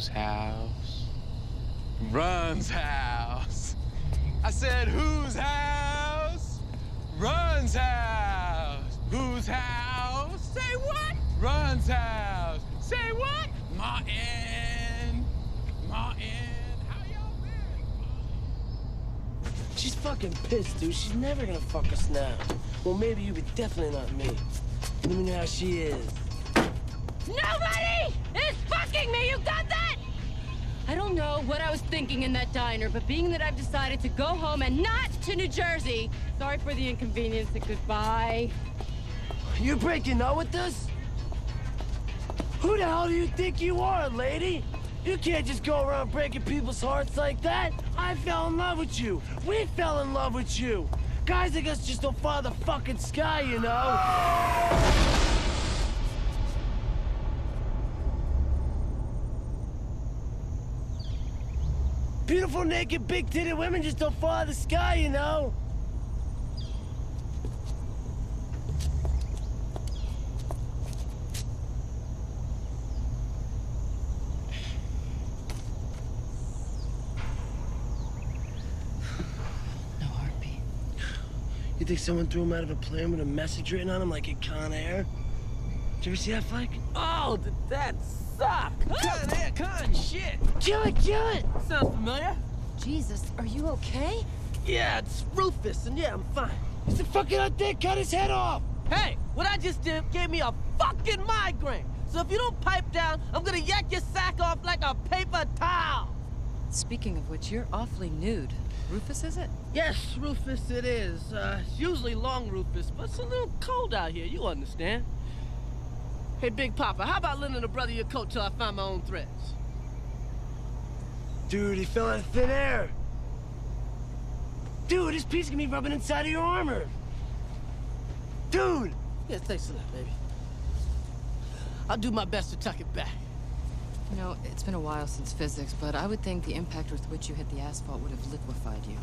Whose house runs house? I said, whose house runs house? Whose house? Say what? Runs house. Say what? Martin. Martin. How y'all been? She's fucking pissed, dude. She's never gonna fuck us now. Well, maybe you, but definitely not me. Let me know how she is. Nobody is fucking me, you got that? I don't know what I was thinking in that diner, but being that I've decided to go home and not to New Jersey, sorry for the inconvenience and goodbye. You're breaking up with us? Who the hell do you think you are, lady? You can't just go around breaking people's hearts like that. I fell in love with you. We fell in love with you. Guys like us just don't follow the fucking sky, you know? Beautiful, naked, big-titted women just don't follow the sky, you know? No heartbeat. You think someone threw him out of a plane with a message written on him like in Con Air? Did you ever see that flick? Oh, did that suck? Con Air, con shit. Kill it, kill it! Sounds familiar? Jesus, are you okay? Yeah, it's Rufus, and yeah, I'm fine. He's a fucking undead, cut his head off! Hey, what I just did gave me a fucking migraine. So if you don't pipe down, I'm gonna yak your sack off like a paper towel. Speaking of which, you're awfully nude. Rufus, is it? Yes, Rufus it is. It's usually long Rufus, but it's a little cold out here, you understand. Hey, Big Papa, how about lending a brother your coat till I find my own threads? Dude, he fell out of thin air. Dude, this piece can be rubbing inside of your armor. Dude! Yeah, thanks a lot, baby. I'll do my best to tuck it back. You know, it's been a while since physics, but I would think the impact with which you hit the asphalt would have liquefied you.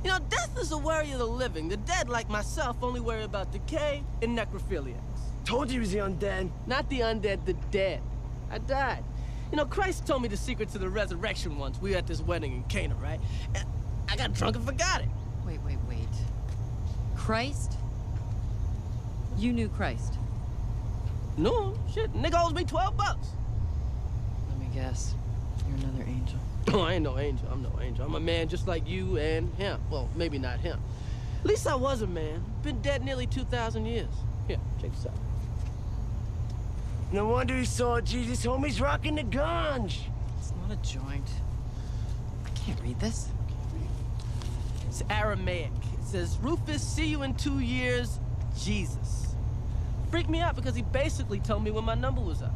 You know, death is a worry of the living. The dead, like myself, only worry about decay and necrophiliacs. Told you he was the undead. Not the undead, the dead. I died. You know, Christ told me the secret to the resurrection once. We were at this wedding in Cana, right? And I got drunk and forgot it. Wait. Christ? You knew Christ? No, shit. Nigga owes me 12 bucks. Let me guess. You're another angel. Oh, I ain't no angel. I'm no angel. I'm a man just like you and him. Well, maybe not him. At least I was a man. Been dead nearly 2,000 years. Here, check this out. No wonder he saw Jesus. Homie's rocking the ganj. It's not a joint. I can't read this. It's Aramaic. It says, Rufus, see you in 2 years, Jesus. Freaked me out because he basically told me when my number was up.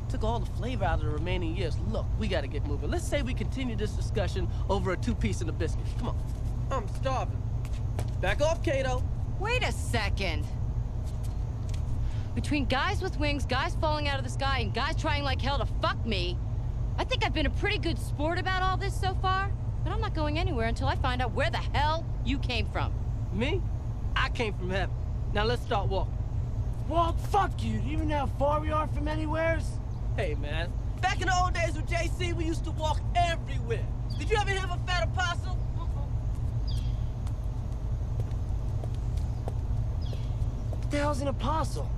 Took all the flavor out of the remaining years. Look, we gotta get moving. Let's say we continue this discussion over a 2-piece and a biscuit. Come on. I'm starving. Back off, Kato. Wait a second. Between guys with wings, guys falling out of the sky, and guys trying like hell to fuck me, I think I've been a pretty good sport about all this so far, but I'm not going anywhere until I find out where the hell you came from. Me? I came from heaven. Now let's start walking. Well, fuck you. Do you even know how far we are from anywheres? Hey, man. Back in the old days with JC, we used to walk everywhere. Did you ever hear of a fat apostle? What the hell's an apostle?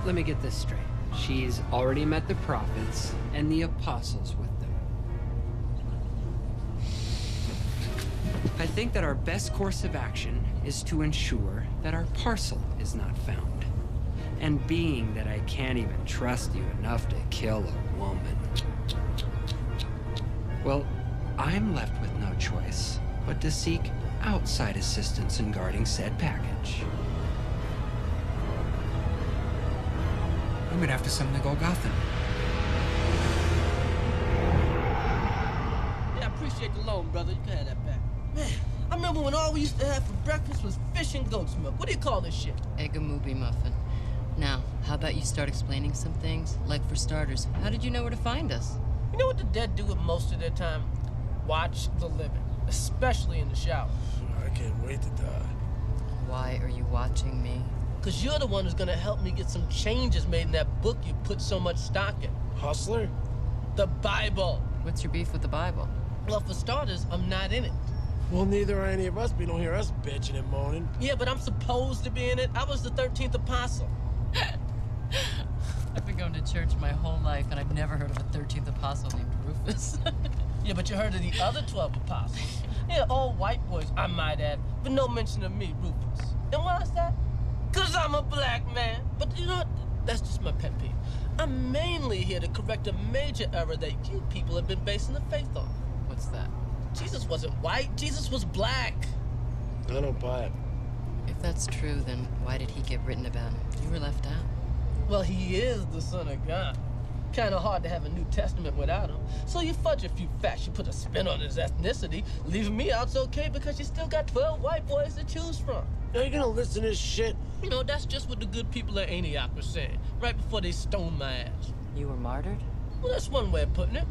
Let me get this straight. She's already met the prophets and the apostles with them. I think that our best course of action is to ensure that our parcel is not found. And being that I can't even trust you enough to kill a woman, well, I'm left with no choice but to seek outside assistance in guarding said package. I'm gonna have to summon the Golgothan. Yeah, I appreciate the loan, brother. You can have that back. Man, I remember when all we used to have for breakfast was fish and goat's milk. What do you call this shit? Egg a movie muffin. Now, how about you start explaining some things? Like for starters, how did you know where to find us? You know what the dead do with most of their time? Watch the living, especially in the shower. I can't wait to die. Why are you watching me? Because you're the one who's going to help me get some changes made in that book you put so much stock in. Hustler? The Bible. What's your beef with the Bible? Well, for starters, I'm not in it. Well, neither are any of us. We don't hear us bitching and moaning. Yeah, but I'm supposed to be in it. I was the 13th apostle. I've been going to church my whole life, and I've never heard of a 13th apostle named Rufus. Yeah, but you heard of the other 12 apostles. Yeah, all white boys, I might add, but no mention of me, Rufus. And why is that? Because I'm a black man. But you know what? That's just my pet peeve. I'm mainly here to correct a major error that you people have been basing the faith on. What's that? Jesus wasn't white. Jesus was black. I don't buy it. If that's true, then why did he get written about? You were left out. Well, he is the Son of God. Kind of hard to have a New Testament without him. So you fudge a few facts, you put a spin on his ethnicity. Leaving me out's okay because you still got 12 white boys to choose from. Now you're gonna listen to this shit? You know, that's just what the good people at Antioch were saying, right before they stoned my ass. You were martyred? Well, that's one way of putting it.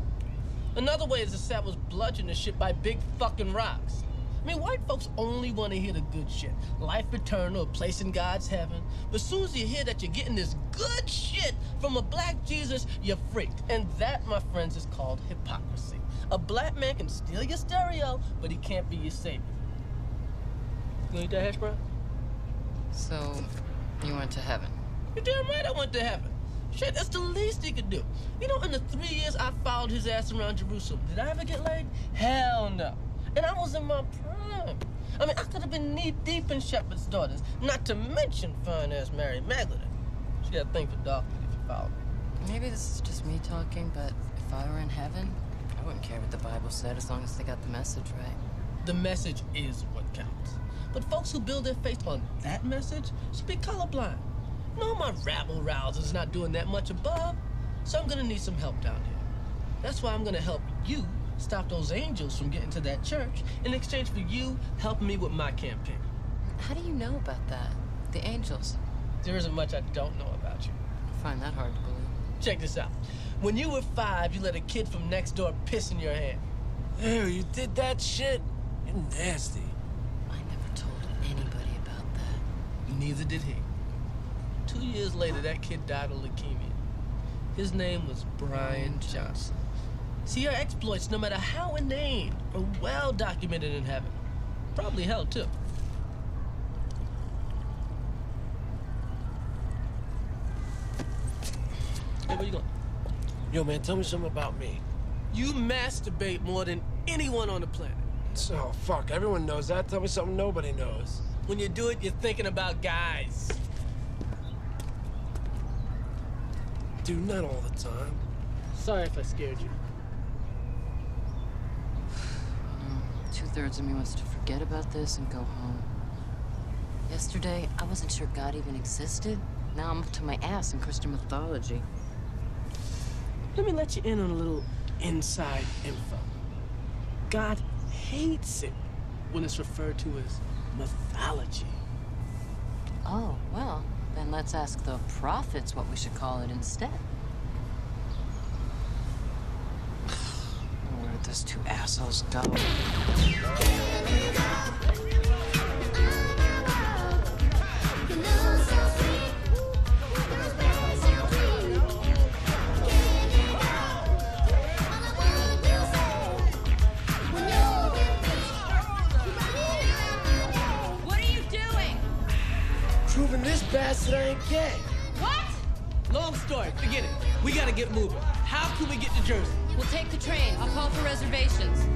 Another way is the Sat was bludgeoned to shit by big fucking rocks. I mean, white folks only want to hear the good shit. Life eternal, a place in God's heaven. But as soon as you hear that you're getting this good shit from a black Jesus, you're freaked. And that, my friends, is called hypocrisy. A black man can steal your stereo, but he can't be your savior. You want to eat that hash brown? So, you went to heaven? You're damn right I went to heaven. Shit, that's the least he could do. You know, in the 3 years I followed his ass around Jerusalem, did I ever get laid? Hell no. And I was in my prime. I mean, I could have been knee-deep in Shepherd's Daughters, not to mention fine-ass Mary Magdalene. She had a thing for dark if you follow me. Maybe this is just me talking, but if I were in heaven, I wouldn't care what the Bible said as long as they got the message right. The message is what counts. But folks who build their faith on that message should be colorblind. No, my rabble-rouser's not doing that much above, so I'm gonna need some help down here. That's why I'm gonna help you stop those angels from getting to that church in exchange for you helping me with my campaign. How do you know about that? The angels? There isn't much I don't know about you. I find that hard to believe. Check this out. When you were 5, you let a kid from next door piss in your hand. Ew, you did that shit? You're nasty. I never told anybody about that. Neither did he. 2 years later, that kid died of leukemia. His name was Brian Johnson. See, our exploits, no matter how inane, are well documented in heaven. Probably hell, too. Hey, where you going? Yo, man, tell me something about me. You masturbate more than anyone on the planet. So, fuck, everyone knows that. Tell me something nobody knows. When you do it, you're thinking about guys. Dude, not all the time. Sorry if I scared you. 2/3 of me wants to forget about this and go home. Yesterday, I wasn't sure God even existed. Now I'm up to my ass in Christian mythology. Let me let you in on a little inside info. God hates it when it's referred to as mythology. Oh, well, then let's ask the prophets what we should call it instead. Where did those two assholes go? What are you doing? Proving this bastard I ain't gay. What? Long story, forget it. We gotta get moving. How can we get to Jersey? We'll take the train. I'll call for reservations.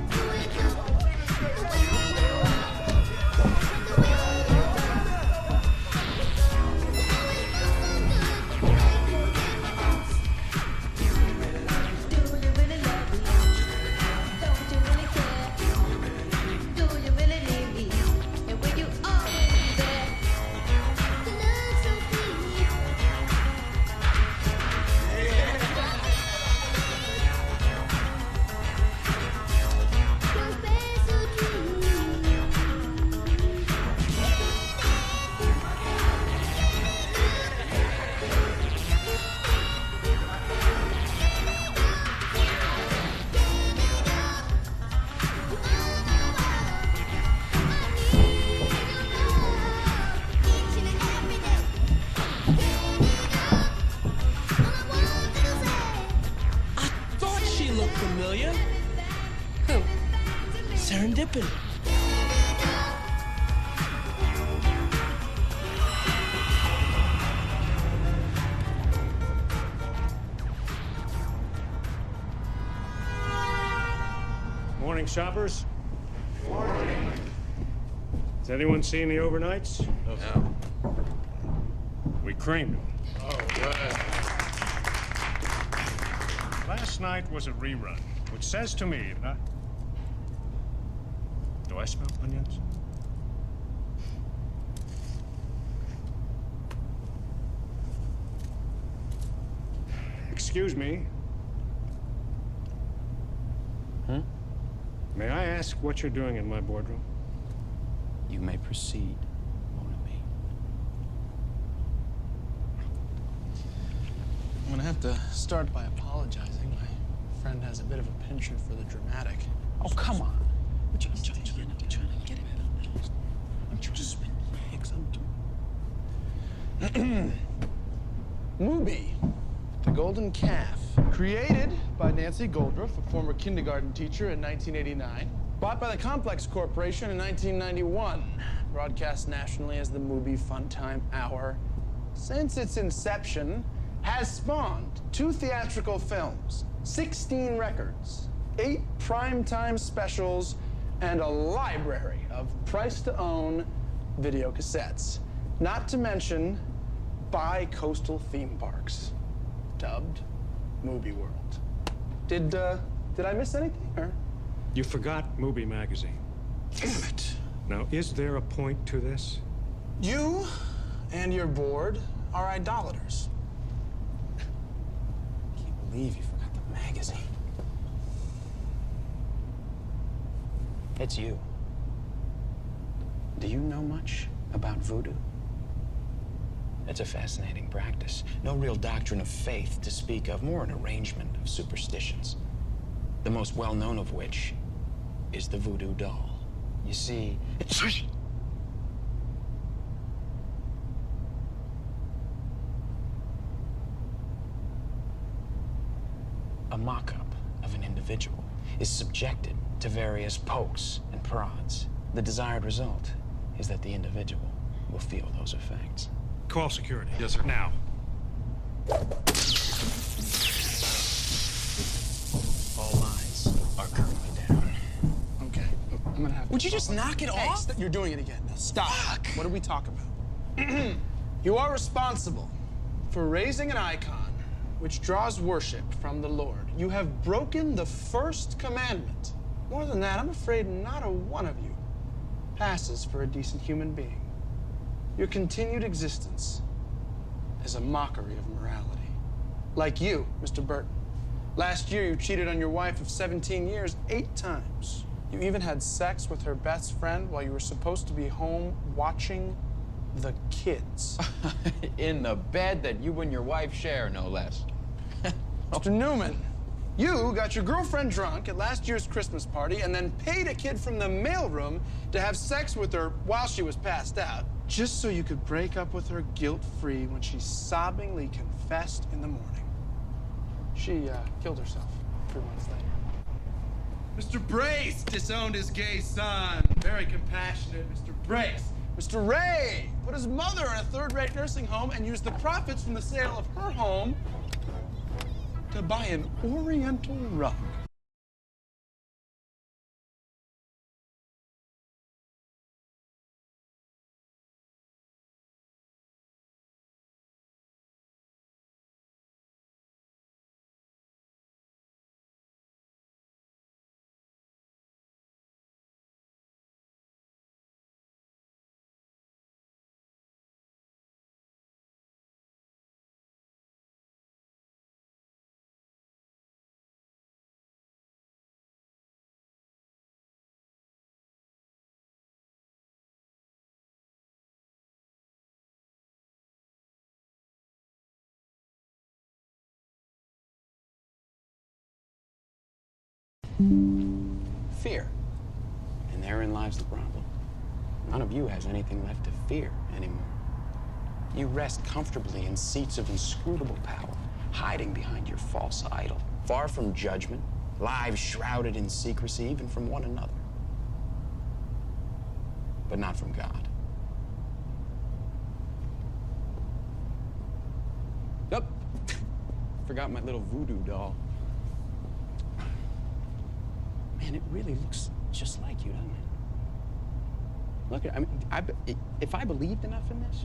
tripping. Morning, shoppers. Morning. Has anyone seen the overnights? No. We creamed them. Oh, good. Last night was a rerun, which says to me that Do I smell onions? Excuse me. May I ask what you're doing in my boardroom? You may proceed, mon ami. I'm gonna have to start by apologizing. My friend has a bit of a penchant for the dramatic. Oh, come on. I'm trying to get it. I'm just Mubi, the Golden Calf. Created by Nancy Goldruff, a former kindergarten teacher, in 1989. Bought by the Complex Corporation in 1991. Broadcast nationally as the Mubi Funtime Hour. Since its inception, has spawned 2 theatrical films, 16 records, 8 primetime specials, and a library of price-to-own video cassettes. Not to mention bi-coastal theme parks, dubbed Mubi World. Did I miss anything, or? You forgot Mubi magazine. Damn it. Now, is there a point to this? You and your board are idolaters. Can't believe you forgot the magazine. It's you. Do you know much about voodoo? It's a fascinating practice. No real doctrine of faith to speak of, more an arrangement of superstitions. The most well-known of which is the voodoo doll. You see, it's... A mock-up of an individual is subjected to various pokes and prods. The desired result is that the individual will feel those effects. Call security. Yes, sir. Now. All lines are currently down. Okay, I'm gonna have to... Would you just knock it Hey, off? you're doing it again. Now stop. Fuck. What do we talk about? You are responsible for raising an icon which draws worship from the Lord. You have broken the first commandment. More than that, I'm afraid not a one of you passes for a decent human being. Your continued existence is a mockery of morality. Like you, Mr. Burton. Last year, you cheated on your wife of 17 years 8 times. You even had sex with her best friend while you were supposed to be home watching the kids. In the bed that you and your wife share, no less. Mr. Newman, you got your girlfriend drunk at last year's Christmas party and then paid a kid from the mailroom to have sex with her while she was passed out, just so you could break up with her guilt-free when she sobbingly confessed in the morning. She killed herself 3 months later. Mr. Brace disowned his gay son. Very compassionate, Mr. Brace. Mr. Ray put his mother in a 3rd-rate nursing home and used the profits from the sale of her home to buy an Oriental rug. Fear. And therein lies the problem. None of you has anything left to fear anymore. You rest comfortably in seats of inscrutable power, hiding behind your false idol, far from judgment, lives shrouded in secrecy, even from one another. but not from God. Yep. Forgot my little voodoo doll. Man, it really looks just like you, doesn't it? Look, I mean, if I believed enough in this,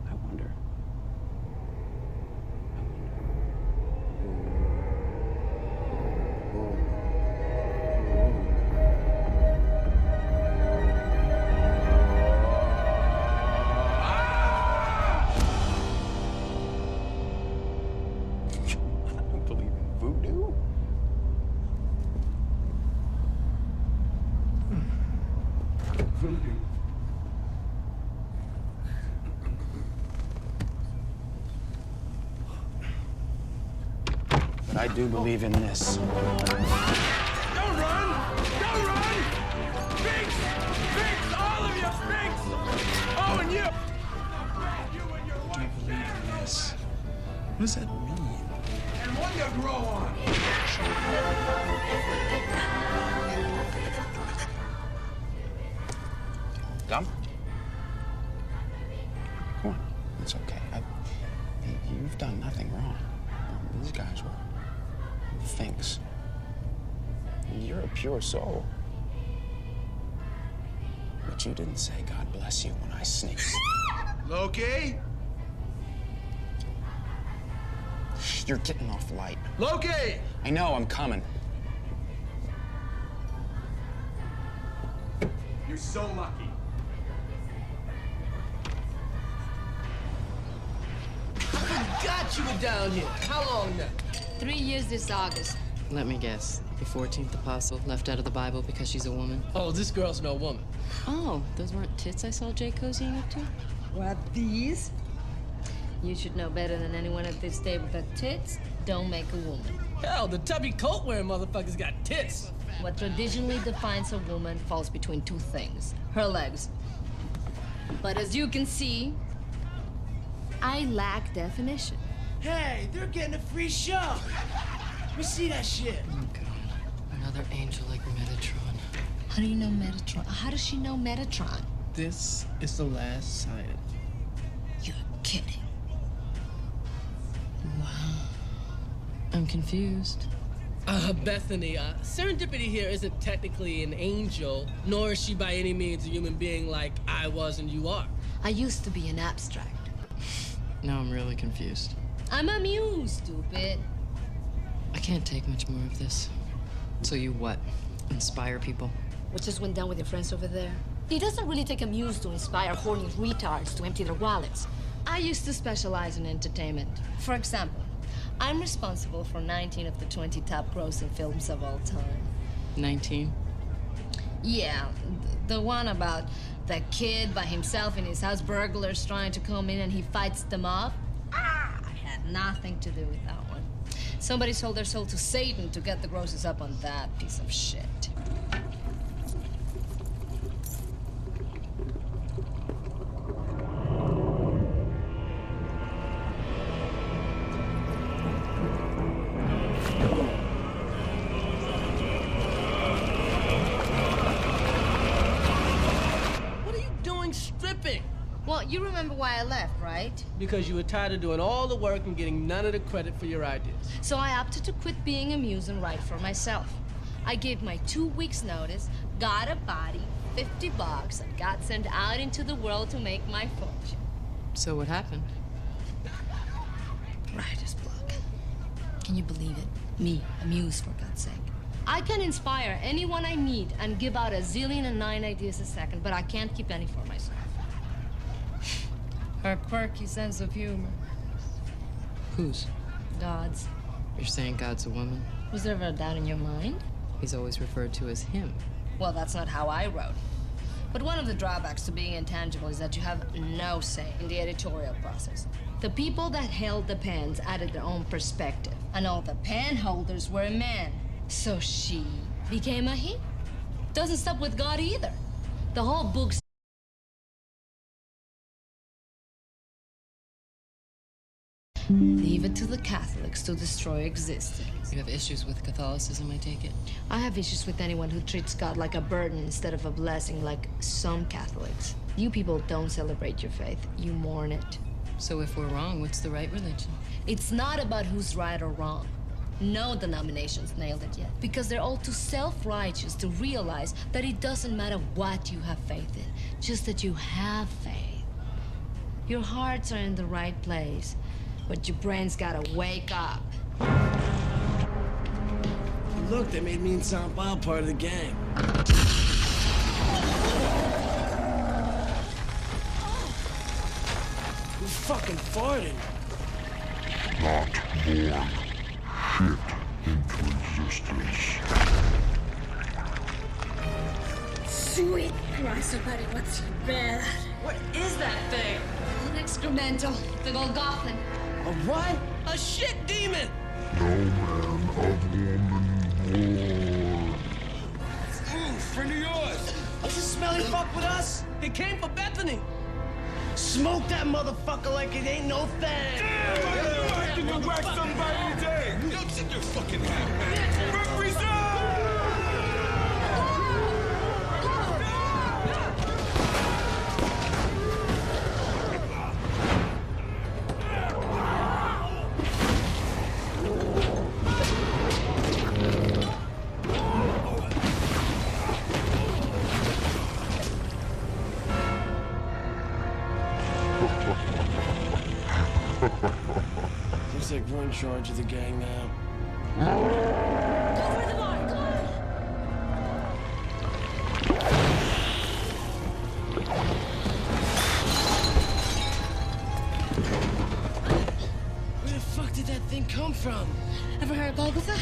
I wonder. I don't believe in voodoo. But I do believe in this. Don't run! Don't run! Sphinx! Sphinx! All of you! Sphinx! Oh, and you! I believe in this. What does that mean? And one you grow on! Dumb? Come on. It's okay. You've done nothing wrong. These guys were things. You're a pure soul. But you didn't say God bless you when I sneezed. Loki? You're getting off light. Loki! I know, I'm coming. You're so lucky. I forgot you were down here. How long now? 3 years this August. Let me guess. The 14th apostle left out of the Bible because she's a woman? Oh, this girl's no woman. Oh, those weren't tits I saw Jay cozying up to? What, these? You should know better than anyone at this table that tits don't make a woman. Hell, the tubby coat-wearing motherfuckers got tits. What traditionally defines a woman falls between two things. Her legs. But as you can see, I lack definition. Hey, they're getting a free show. Let me see that shit. Oh, God. Another angel like Metatron. How do you know Metatron? How does she know Metatron? This is the last sign. You're kidding. Wow. I'm confused. Bethany, Serendipity here isn't technically an angel, nor is she by any means a human being like I was and you are. I used to be an abstract. Now I'm really confused. I'm a muse, stupid. I can't take much more of this. So you what? Inspire people? What just went down with your friends over there? It doesn't really take a muse to inspire horny retards to empty their wallets. I used to specialize in entertainment. For example, I'm responsible for 19 of the 20 top grossing films of all time. 19? Yeah, the one about the kid by himself in his house, burglars trying to come in and he fights them off. I had nothing to do with that one. Somebody sold their soul to Satan to get the grosses up on that piece of shit. What are you doing stripping? Well, you remember why I left, right? Because you were tired of doing all the work and getting none of the credit for your ideas. So I opted to quit being a muse and write for myself. I gave my 2 weeks notice, got a body, $50, and got sent out into the world to make my fortune. So what happened? Writer's block. Can you believe it? Me, a muse, for God's sake. I can inspire anyone I meet and give out a zillion and 9 ideas a second, but I can't keep any for myself. Her quirky sense of humor. Whose? God's. You're saying God's a woman? Was there ever a doubt in your mind? He's always referred to as him. Well, that's not how I wrote. But one of the drawbacks to being intangible is that you have no say in the editorial process. The people that held the pens added their own perspective, and all the pen holders were men. So she became a he. Doesn't stop with God either. The whole book's Leave it to the Catholics to destroy existence. You have issues with Catholicism, I take it? I have issues with anyone who treats God like a burden instead of a blessing, like some Catholics. You people don't celebrate your faith, you mourn it. So if we're wrong, what's the right religion? It's not about who's right or wrong. No denominations nailed it yet, because they're all too self-righteous to realize that it doesn't matter what you have faith in, just that you have faith. Your hearts are in the right place, but your brain's gotta wake up. Look, they made me and Sanpao part of the gang. Who fucking farted? Not born. Shit into existence. Sweet Christ, buddy, what's bad? What is that thing? An excremental, the Golgothan. A what? A shit demon! No man of woman war. Friend of yours! Does this smelly fuck with us? He came for Bethany! Smoke that motherfucker like it ain't no thing! Damn, you whack somebody today! Yo, take your fucking hat, man! Represent! Looks like we're in charge of the gang now. Go for the bar, go! Where the fuck did that thing come from? Ever heard of Golgotha?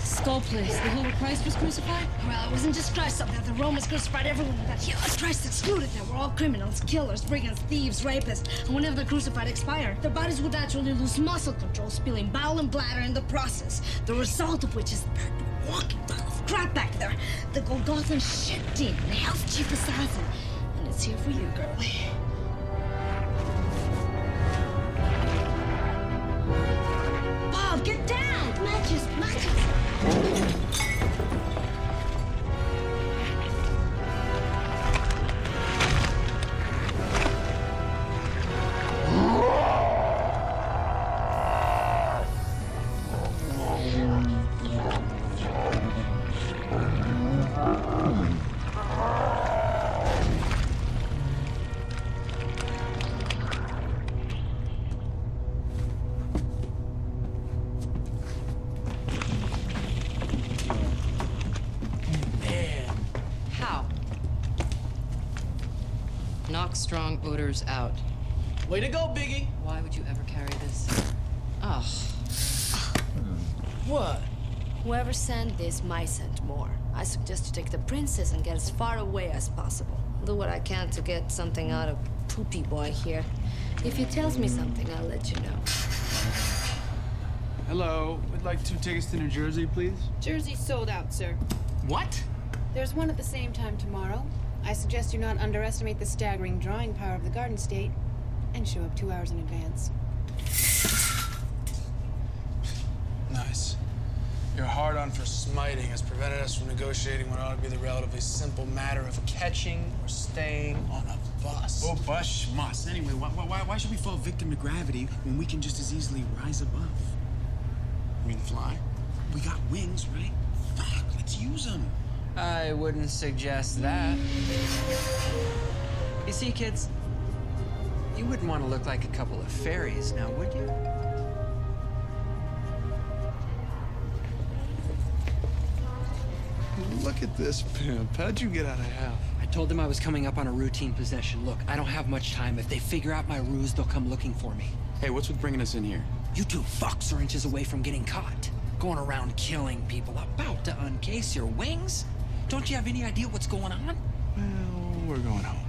Skull place, the hill where Christ was crucified? Well, it wasn't just Christ up there. The Romans crucified everyone on that hill. Christ excluded them. We're all criminals, killers, brigands, thieves, rapists. And whenever the crucified expired, their bodies would naturally lose muscle control, spilling bowel and bladder in the process. The result of which is that walking pile of crap back there. The Golgothan shit demon, hell's chief assassin. And it's here for you, girlie. Bob, get down! Matches, matches! Knock strong odors out. Way to go, Biggie! Why would you ever carry this? Ugh. What? Whoever sent this might send more. I suggest you take the princess and get as far away as possible. Do what I can to get something out of Poopy Boy here. If he tells me something, I'll let you know. Hello. We'd like 2 tickets to New Jersey, please. Jersey's sold out, sir. What? There's one at the same time tomorrow. I suggest you not underestimate the staggering drawing power of the Garden State and show up 2 hours in advance. Nice. Your hard-on for smiting has prevented us from negotiating what ought to be the relatively simple matter of catching or staying on a bus. Oh, bus schmuss. Anyway, why should we fall victim to gravity when we can just as easily rise above? You mean fly? We got wings, right? Fuck, let's use them. I wouldn't suggest that. You see, kids, you wouldn't want to look like a couple of fairies now, would you? Look at this pimp. How'd you get out of hell? I told them I was coming up on a routine possession. Look, I don't have much time. If they figure out my ruse, they'll come looking for me. Hey, what's with bringing us in here? You 2 fucks are inches away from getting caught. Going around killing people, about to uncase your wings? Don't you have any idea what's going on? Well, we're going home.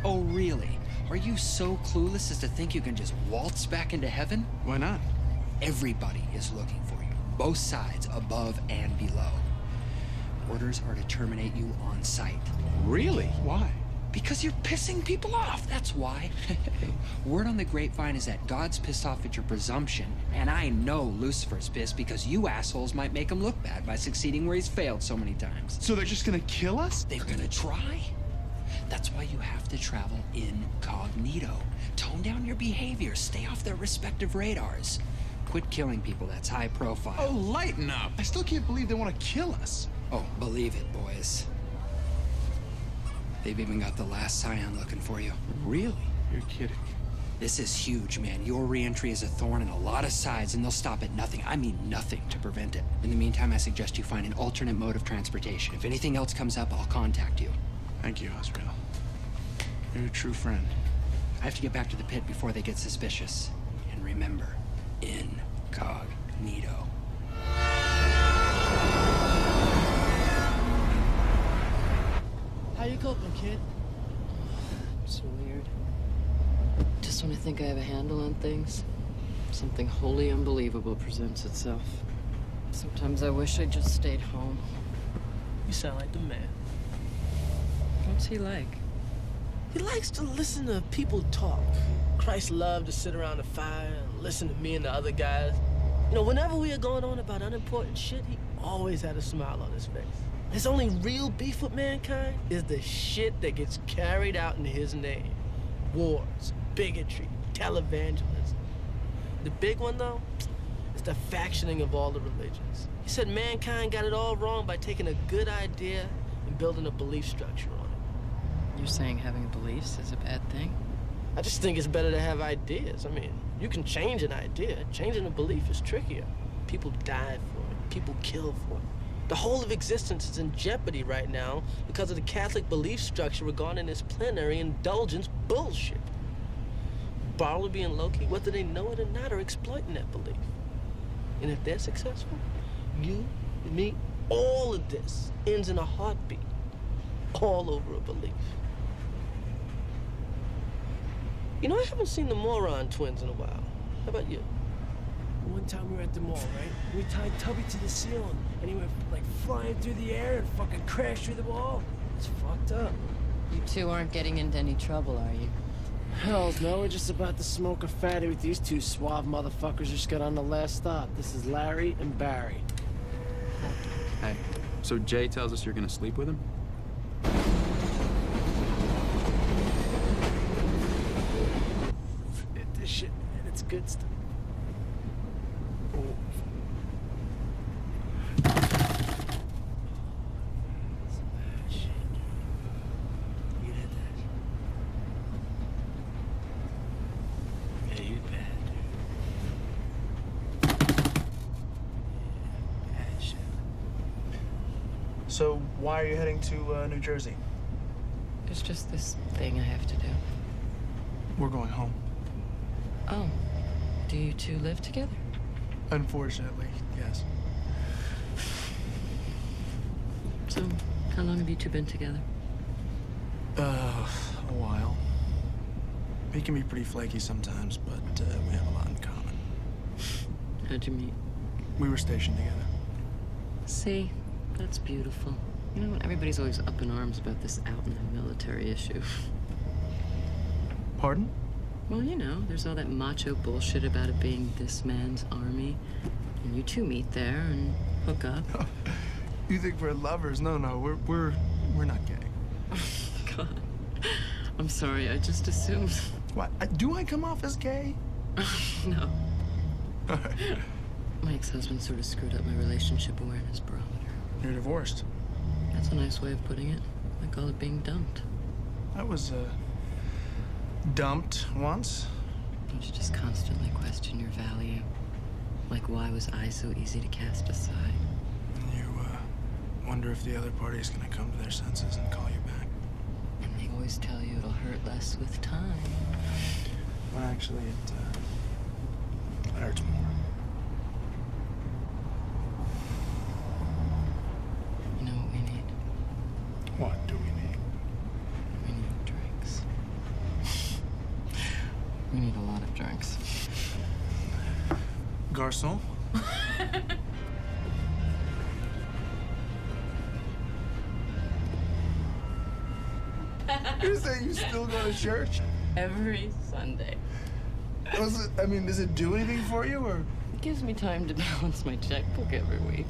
Oh, really? Are you so clueless as to think you can just waltz back into heaven? Why not? Everybody is looking for you. Both sides, above and below. Orders are to terminate you on sight. Really? Why? Because you're pissing people off, that's why. Word on the grapevine is that God's pissed off at your presumption, and I know Lucifer's pissed because you assholes might make him look bad by succeeding where he's failed so many times. So they're just gonna kill us? They're gonna try. That's why you have to travel incognito. Tone down your behavior, stay off their respective radars. Quit killing people, that's high profile. Oh, lighten up. I still can't believe they want to kill us. Oh, believe it, boys. They've even got the last scion looking for you. Really? You're kidding. This is huge, man. Your re-entry is a thorn in a lot of sides, and they'll stop at nothing. I mean nothing to prevent it. In the meantime, I suggest you find an alternate mode of transportation. If anything else comes up, I'll contact you. Thank you, Osriel. You're a true friend. I have to get back to the pit before they get suspicious. And remember, incognito. How you coping, kid? So weird. Just when I think I have a handle on things, something wholly unbelievable presents itself. Sometimes I wish I just stayed home. You sound like the man. What's he like? He likes to listen to people talk. Christ loved to sit around the fire and listen to me and the other guys. You know, whenever we were going on about unimportant shit, he always had a smile on his face. His only real beef with mankind is the shit that gets carried out in his name. Wars, bigotry, televangelism. The big one, though, is the factioning of all the religions. He said mankind got it all wrong by taking a good idea and building a belief structure on it. You're saying having beliefs is a bad thing? I just think it's better to have ideas. I mean, you can change an idea. Changing a belief is trickier. People die for it. People kill for it. The whole of existence is in jeopardy right now because of the Catholic belief structure regarding this plenary indulgence bullshit. Bartleby and Loki, whether they know it or not, are exploiting that belief. And if they're successful, you, me, all of this ends in a heartbeat. All over a belief. You know, I haven't seen the Moron twins in a while. How about you? One time we were at the mall, right? We tied Tubby to the ceiling, and he went like flying through the air and fucking crashed through the wall. It's fucked up. You two aren't getting into any trouble, are you? Hell no, we're just about to smoke a fatty with these two suave motherfuckers who just got on the last stop. This is Larry and Barry. Hey, so Jay tells us you're gonna sleep with him? This shit, man, it's good stuff. So, why are you heading to New Jersey? It's just this thing I have to do. We're going home. Oh, do you two live together? Unfortunately, yes. So, how long have you two been together? A while. He can be pretty flaky sometimes, but we have a lot in common. How'd you meet? We were stationed together. See, that's beautiful. You know, everybody's always up in arms about this out in the military issue. Pardon? Well, you know, there's all that macho bullshit about it being this man's army. And you two meet there and hook up. You think we're lovers? No, we're not gay. God. I'm sorry, I just assumed. What? Do I come off as gay? No. All right. My ex-husband sort of screwed up my relationship awareness barometer. You're divorced. That's a nice way of putting it. I call it being dumped. I was, dumped once. Don't you just constantly question your value? Like, why was I so easy to cast aside? You, wonder if the other party is gonna come to their senses and call you back. And they always tell you it'll hurt less with time. Well, actually, it hurts more. You know what we need? What do we need? We need drinks. We need a lot of drinks. Garçon? You're saying you still go to church? Every Sunday. Does it do anything for you, or? It gives me time to balance my checkbook every week.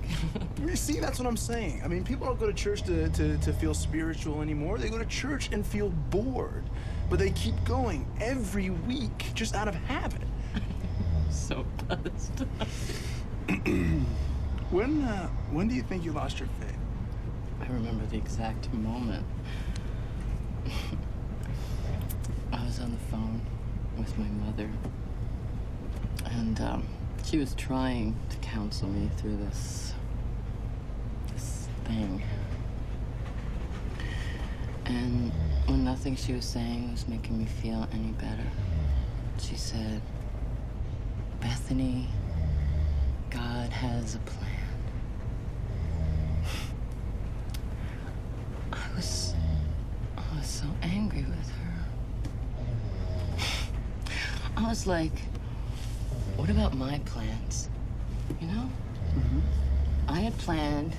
You see, that's what I'm saying. I mean, people don't go to church to feel spiritual anymore. They go to church and feel bored. But they keep going every week, just out of habit. So buzzed. When do you think you lost your faith? I remember the exact moment. I was on the phone with my mother, and she was trying to counsel me through this thing. And when nothing she was saying was making me feel any better, she said, "Bethany, God has a plan." I was so angry with her. I was like, what about my plans? You know? Mm-hmm. I had planned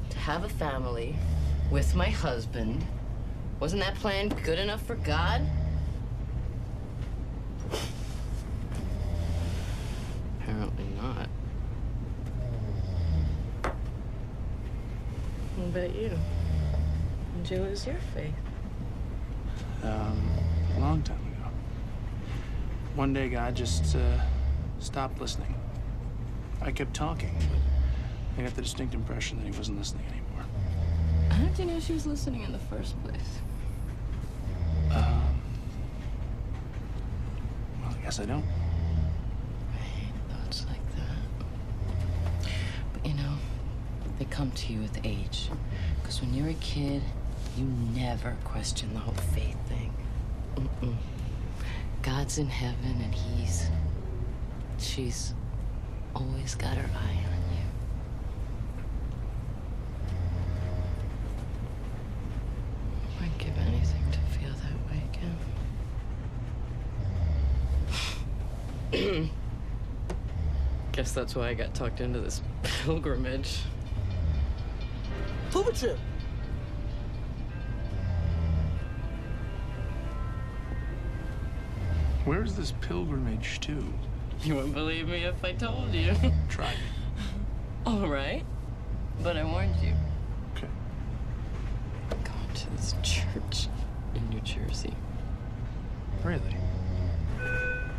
to have a family with my husband. Wasn't that plan good enough for God? Apparently not. What about you? When'd you lose your faith? A long time ago. One day, God just stopped listening. I kept talking, but I got the distinct impression that he wasn't listening anymore. How did you know she was listening in the first place? Well, I guess I don't. I hate thoughts like that. But you know, they come to you with age. Because when you're a kid, you never question the whole faith thing. Mm-mm. God's in heaven and she's always got her eye on you. I'd give anything to feel that way again. Guess that's why I got talked into this pilgrimage. Cuba trip. Where's this pilgrimage to? You wouldn't believe me if I told you. Try me. All right. But I warned you. Okay. I'm going to this church in New Jersey. Really?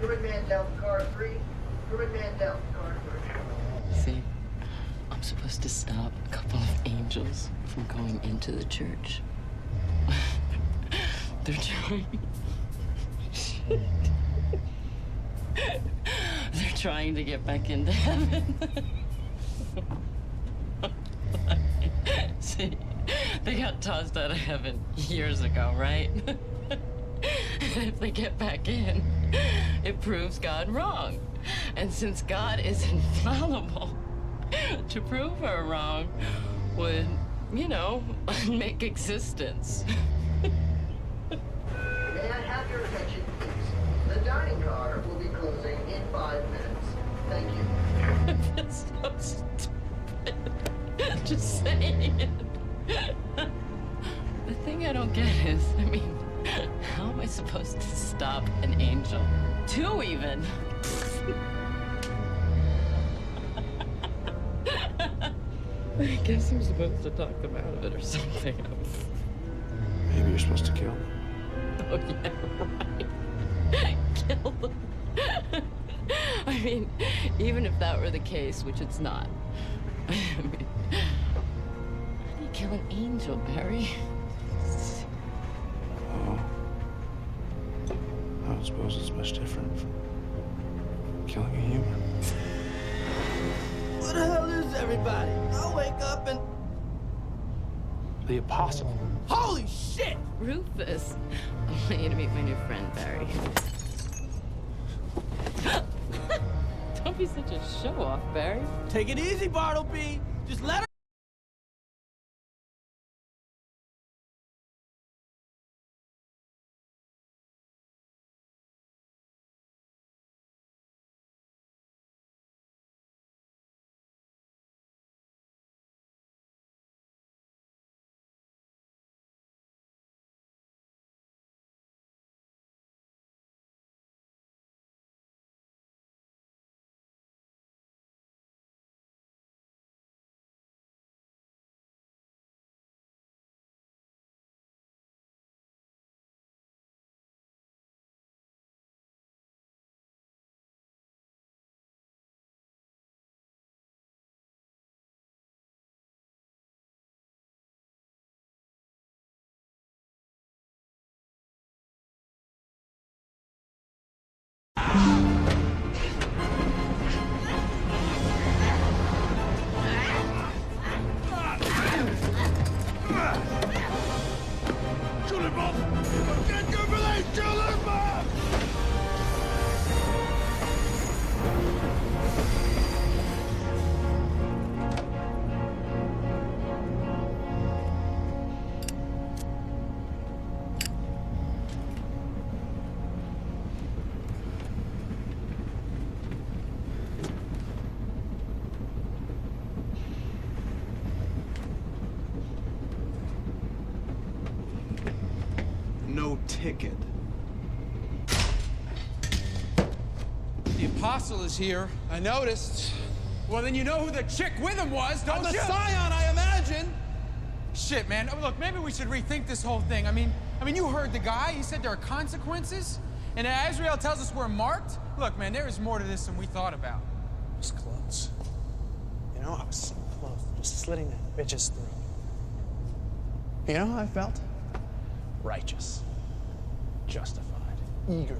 Crewman man down car 3. Crewman man down car 3. See, I'm supposed to stop a couple of angels from going into the church. They're trying. They're trying to get back into heaven. See, they got tossed out of heaven years ago, right? And if they get back in, it proves God wrong. And since God is infallible, to prove her wrong would, you know, make existence. May I have your attention, please? The dining car will be closing in 5 minutes. Thank you. That's so stupid. Just saying it. The thing I don't get is, I mean, how am I supposed to stop an angel? 2 even. I guess I'm supposed to talk them out of it or something. Maybe you're supposed to kill them. Oh, yeah, right. Kill them. I mean, even if that were the case, which it's not. I mean, how do you kill an angel, Barry? Oh. I don't suppose it's much different from killing a human. What the hell is everybody? I'll wake up and... The apostle. Holy shit! Rufus, I want you to meet my new friend, Barry. Don't be such a show-off, Barry. Take it easy, Bartleby. Just let her... Pickett. The Apostle is here. I noticed. Well, then you know who the chick with him was, don't The you? Scion, I imagine. Shit, man. Look, maybe we should rethink this whole thing. I mean, you heard the guy. He said there are consequences. And Azrael tells us we're marked. Look, man, there is more to this than we thought about. I was close. You know, I was so close. Just slitting that bitch's throat. You know how I felt? Righteous. Justified. Eager, even.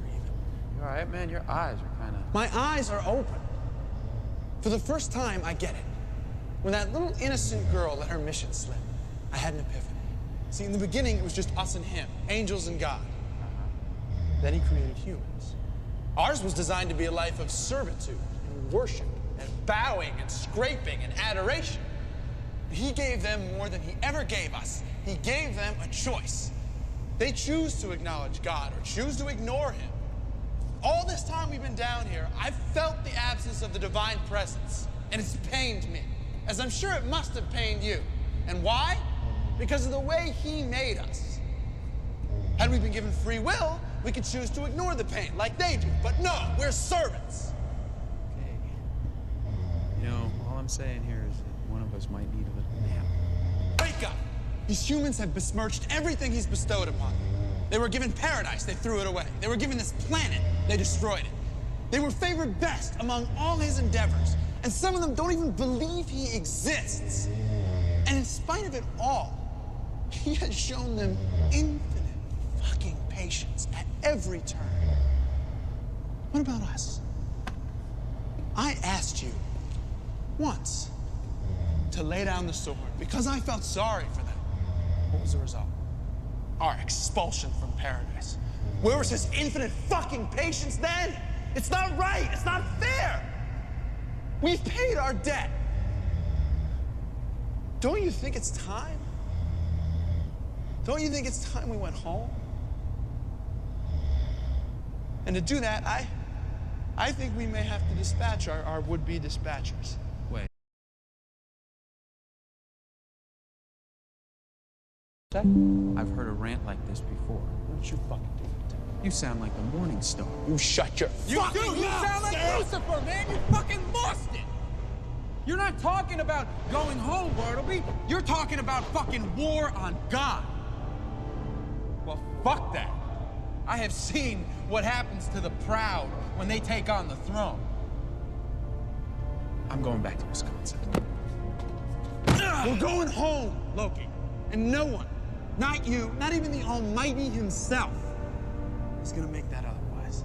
You all right, man? Your eyes are kind of... My eyes are open. For the first time, I get it. When that little innocent girl let her mission slip, I had an epiphany. See, in the beginning, it was just us and him, angels and God. Then he created humans. Ours was designed to be a life of servitude and worship and bowing and scraping and adoration. He gave them more than he ever gave us. He gave them a choice. They choose to acknowledge God or choose to ignore him. All this time we've been down here, I've felt the absence of the divine presence, and it's pained me, as I'm sure it must have pained you. And why? Because of the way he made us. Had we been given free will, we could choose to ignore the pain like they do. But no, we're servants. Okay. You know, all I'm saying here is that one of us might need a little nap. Wake up! These humans have besmirched everything he's bestowed upon them. They were given paradise, they threw it away. They were given this planet, they destroyed it. They were favored best among all his endeavors, and some of them don't even believe he exists. And in spite of it all, he has shown them infinite fucking patience at every turn. What about us? I asked you once to lay down the sword because I felt sorry for them. What was the result? Our expulsion from paradise. Where was his infinite fucking patience then? It's not right. It's not fair. We've paid our debt. Don't you think it's time? Don't you think it's time we went home? And to do that, I think we may have to dispatch our would-be dispatchers. Wait. I've heard a rant like this before. Don't you fucking do it. You sound like the Morning Star. You shut your fucking mouth, You sound like Sam. Lucifer, man. You fucking lost it. You're not talking about going home, Bartleby. You're talking about fucking war on God. Well, fuck that. I have seen what happens to the proud when they take on the throne. I'm going back to Wisconsin. We're going home, Loki. And no one, not you, not even the Almighty himself, is gonna make that otherwise.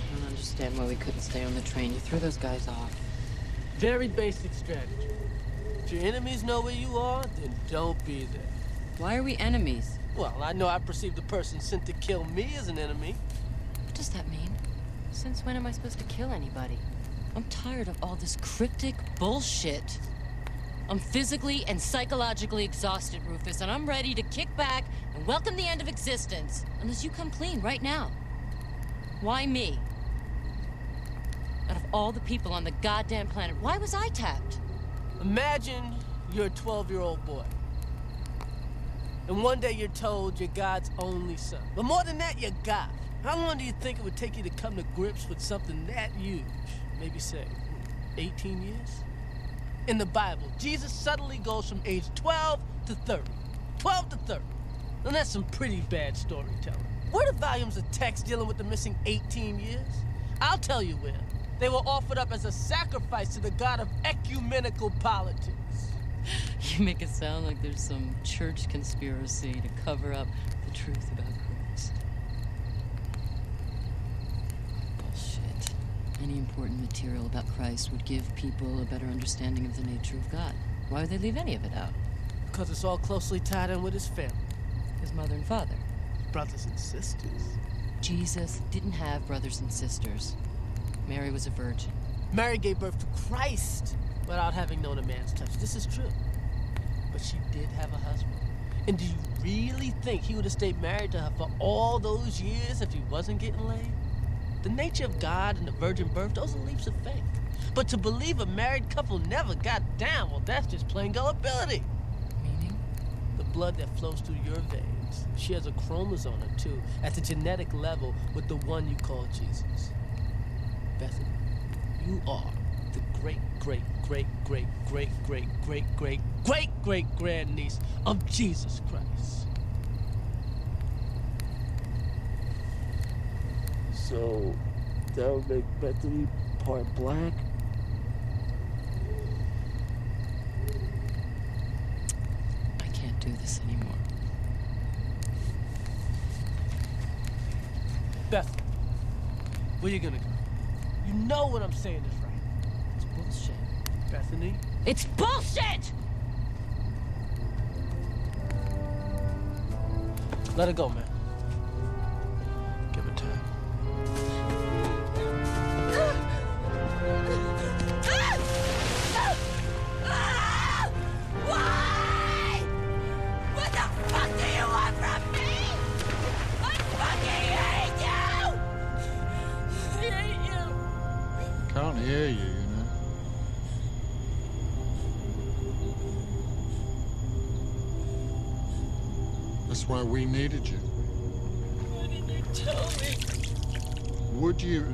I don't understand why we couldn't stay on the train. You threw those guys off. Very basic strategy. If your enemies know where you are, then don't be there. Why are we enemies? Well, I know I perceive the person sent to kill me as an enemy. What does that mean? Since when am I supposed to kill anybody? I'm tired of all this cryptic bullshit. I'm physically and psychologically exhausted, Rufus, and I'm ready to kick back and welcome the end of existence. Unless you come clean right now. Why me? Out of all the people on the goddamn planet, why was I tapped? Imagine you're a 12-year-old boy. And one day you're told you're God's only son. But more than that, you're God. How long do you think it would take you to come to grips with something that huge? Maybe say, 18 years? In the Bible, Jesus suddenly goes from age 12 to 30. 12 to 30. And that's some pretty bad storytelling. Where are the volumes of text dealing with the missing 18 years? I'll tell you where. They were offered up as a sacrifice to the god of ecumenical politics. You make it sound like there's some church conspiracy to cover up the truth about Christ. Bullshit. Any important material about Christ would give people a better understanding of the nature of God. Why would they leave any of it out? Because it's all closely tied in with his family. His mother and father. Brothers and sisters. Jesus didn't have brothers and sisters. Mary was a virgin. Mary gave birth to Christ without having known a man's touch. This is true. But she did have a husband. And do you really think he would have stayed married to her for all those years if he wasn't getting laid? The nature of God and the virgin birth, those are leaps of faith. But to believe a married couple never got down, well, that's just plain gullibility. Meaning? The blood that flows through your veins shares a chromosome or two at the genetic level with the one you call Jesus. Bethany, you are the great-great-great-great-great-great-great-great-great-grandniece of Jesus Christ. So, that would make Bethany part black? I can't do this anymore. Beth, where you gonna go? You know what I'm saying is right. It's bullshit. Bethany? It's bullshit! Let her go, man. Give her time. Why? What the fuck do you want from me? I fucking hate you! I hate you! Can't hear you, you know. That's why we needed you. Why didn't you tell me? Would you,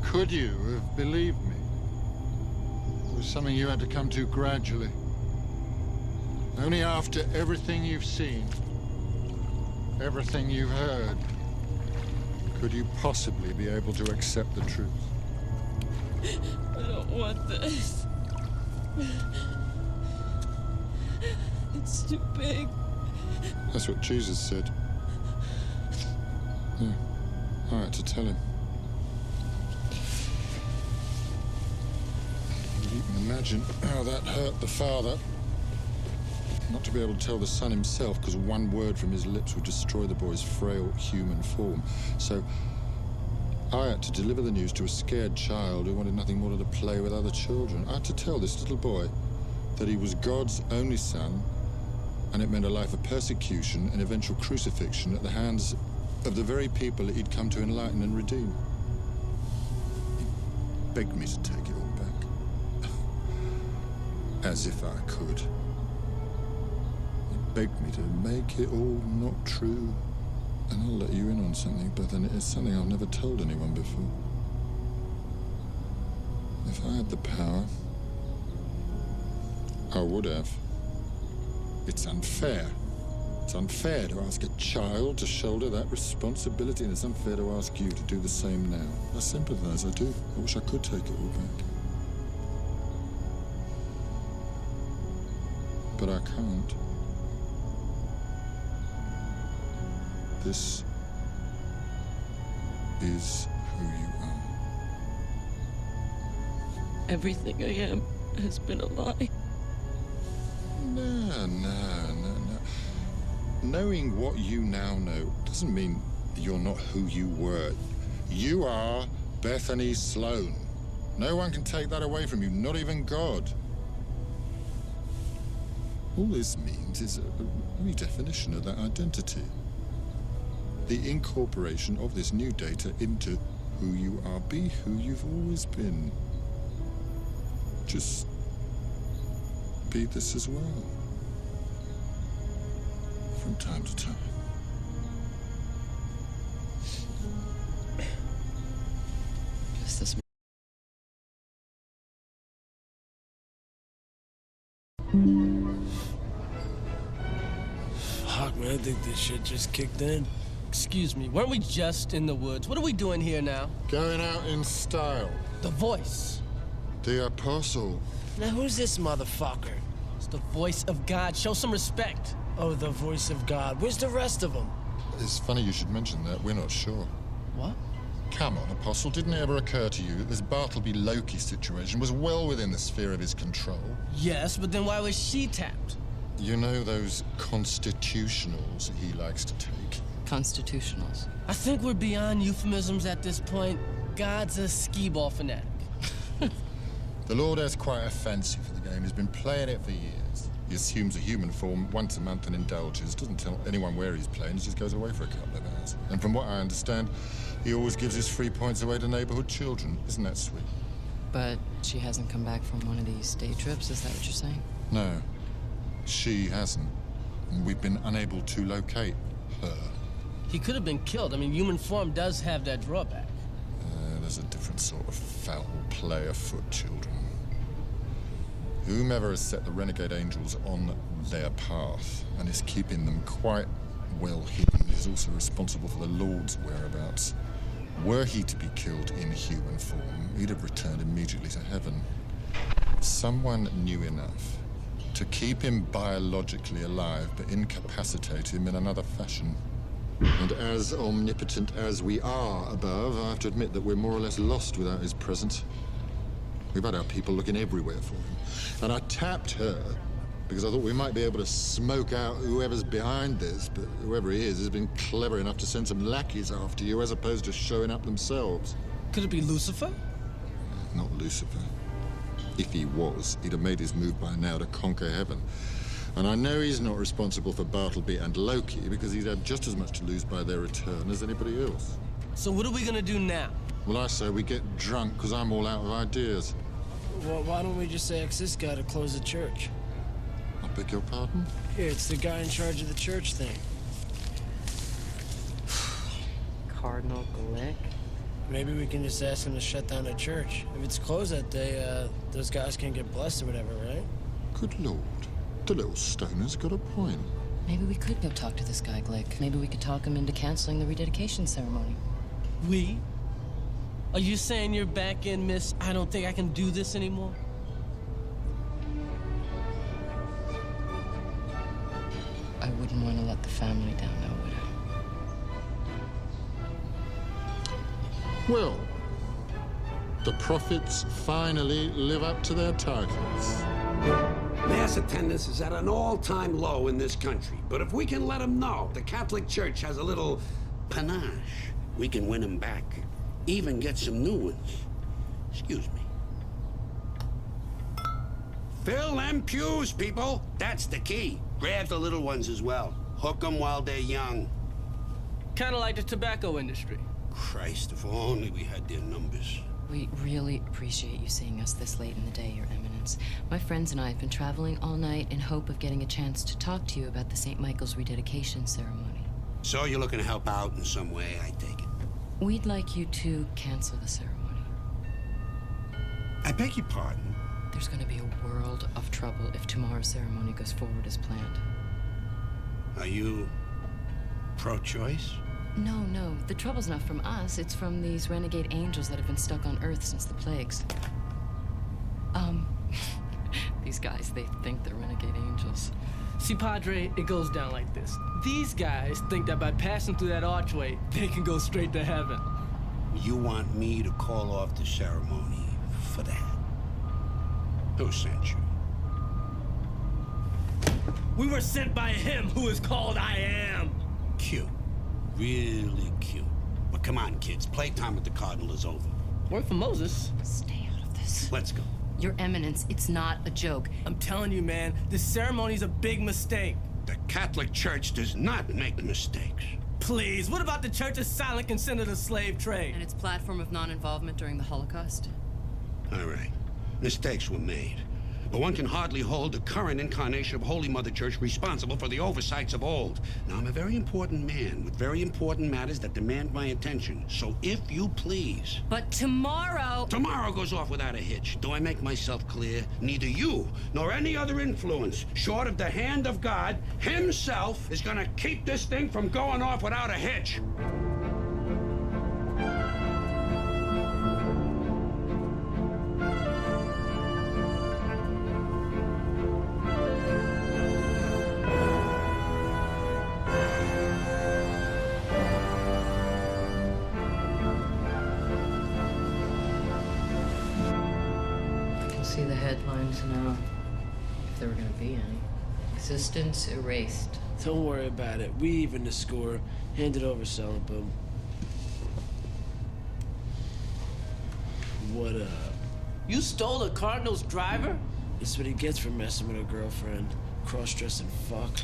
could you have believed me? It was something you had to come to gradually. Only after everything you've seen, everything you've heard, could you possibly be able to accept the truth. I don't want this. It's too big. That's what Jesus said. Yeah, I had to tell him. You can imagine how that hurt the father. Not to be able to tell the son himself, because one word from his lips would destroy the boy's frail human form. So I had to deliver the news to a scared child who wanted nothing more than to play with other children. I had to tell this little boy that he was God's only son, and it meant a life of persecution and eventual crucifixion at the hands of the very people that he'd come to enlighten and redeem. He begged me to take it all back. As if I could. He begged me to make it all not true. And I'll let you in on something, Bethany. It's something I've never told anyone before. If I had the power, I would have. It's unfair. It's unfair to ask a child to shoulder that responsibility, and it's unfair to ask you to do the same now. I sympathize, I do. I wish I could take it all back. But I can't. This is who you are. Everything I am has been a lie. No. Knowing what you now know doesn't mean you're not who you were. You are Bethany Sloan. No one can take that away from you, not even God. All this means is a redefinition of that identity. The incorporation of this new data into who you are. Be who you've always been. Just be this as well. From time to time. Is this... Fuck, man, I think this shit just kicked in. Excuse me, weren't we just in the woods? What are we doing here now? Going out in style. The voice. The apostle. Now, who's this motherfucker? It's the voice of God. Show some respect. Oh, the voice of God. Where's the rest of them? It's funny you should mention that. We're not sure. What? Come on, Apostle. Didn't it ever occur to you that this Bartleby Loki situation was well within the sphere of his control? Yes, but then why was she tapped? You know those constitutionals he likes to take? Constitutionals. I think we're beyond euphemisms at this point. God's a skee-ball fanatic. The Lord has quite a fancy for the game. He's been playing it for years. He assumes a human form once a month and indulges. Doesn't tell anyone where he's playing. He just goes away for a couple of hours. And from what I understand, he always gives his free points away to neighborhood children. Isn't that sweet? But she hasn't come back from one of these day trips, is that what you're saying? No, she hasn't. And we've been unable to locate her. He could have been killed. I mean, human form does have that drawback. There's a different sort of foul play afoot, children. Whomever has set the renegade angels on their path and is keeping them quite well hidden is also responsible for the Lord's whereabouts. Were he to be killed in human form, he'd have returned immediately to heaven. Someone knew enough to keep him biologically alive, but incapacitate him in another fashion. And as omnipotent as we are above, I have to admit that we're more or less lost without his presence. We've had our people looking everywhere for him. And I tapped her because I thought we might be able to smoke out whoever's behind this, but whoever he is has been clever enough to send some lackeys after you as opposed to showing up themselves. Could it be Lucifer? Not Lucifer. If he was, he'd have made his move by now to conquer heaven. And I know he's not responsible for Bartleby and Loki because he's had just as much to lose by their return as anybody else. So what are we gonna do now? Well, I say we get drunk because I'm all out of ideas. Well, why don't we just ask this guy to close the church? I beg your pardon? Here, it's the guy in charge of the church thing. Cardinal Glick? Maybe we can just ask him to shut down the church. If it's closed that day, those guys can get blessed or whatever, right? Good Lord. The little stoner's got a point. Maybe we could go talk to this guy, Glick. Maybe we could talk him into canceling the rededication ceremony. We? Are you saying you're back in, miss? I don't think I can do this anymore? I wouldn't want to let the family down, no, would I? Well, the prophets finally live up to their titles. Mass attendance is at an all-time low in this country. But if we can let them know the Catholic Church has a little panache, we can win them back. Even get some new ones. Excuse me. Fill them pews, people. That's the key. Grab the little ones as well. Hook them while they're young. Kind of like the tobacco industry. Christ, if only we had their numbers. We really appreciate you seeing us this late in the day, Your Eminence. My friends and I have been traveling all night in hope of getting a chance to talk to you about the St. Michael's rededication ceremony. So you're looking to help out in some way, I take it? We'd like you to cancel the ceremony. I beg your pardon? There's going to be a world of trouble if tomorrow's ceremony goes forward as planned. Are you pro-choice? No. The trouble's not from us. It's from these renegade angels that have been stuck on Earth since the plagues. These guys, they think they're renegade angels. See, Padre, it goes down like this. These guys think that by passing through that archway, they can go straight to heaven. You want me to call off the ceremony for that? Who sent you? We were sent by him who is called I Am. Cute. Really cute. But come on, kids. Playtime with the Cardinal is over. Word for Moses. Stay out of this. Let's go. Your Eminence, it's not a joke. I'm telling you, man, this ceremony's a big mistake. The Catholic Church does not make mistakes. Please, what about the Church's silent consent to the slave trade? And its platform of non-involvement during the Holocaust? All right. Mistakes were made. But one can hardly hold the current incarnation of Holy Mother Church responsible for the oversights of old. Now, I'm a very important man with very important matters that demand my attention. So if you please... But tomorrow... Tomorrow goes off without a hitch. Do I make myself clear? Neither you nor any other influence, short of the hand of God himself, is gonna keep this thing from going off without a hitch. See the headlines now, if there were gonna be any. Existence erased. Don't worry about it. We even the score. Hand it over, Celebrate. What up? You stole a Cardinal's driver? That's what he gets for messing with a girlfriend. Cross-dressing fuck.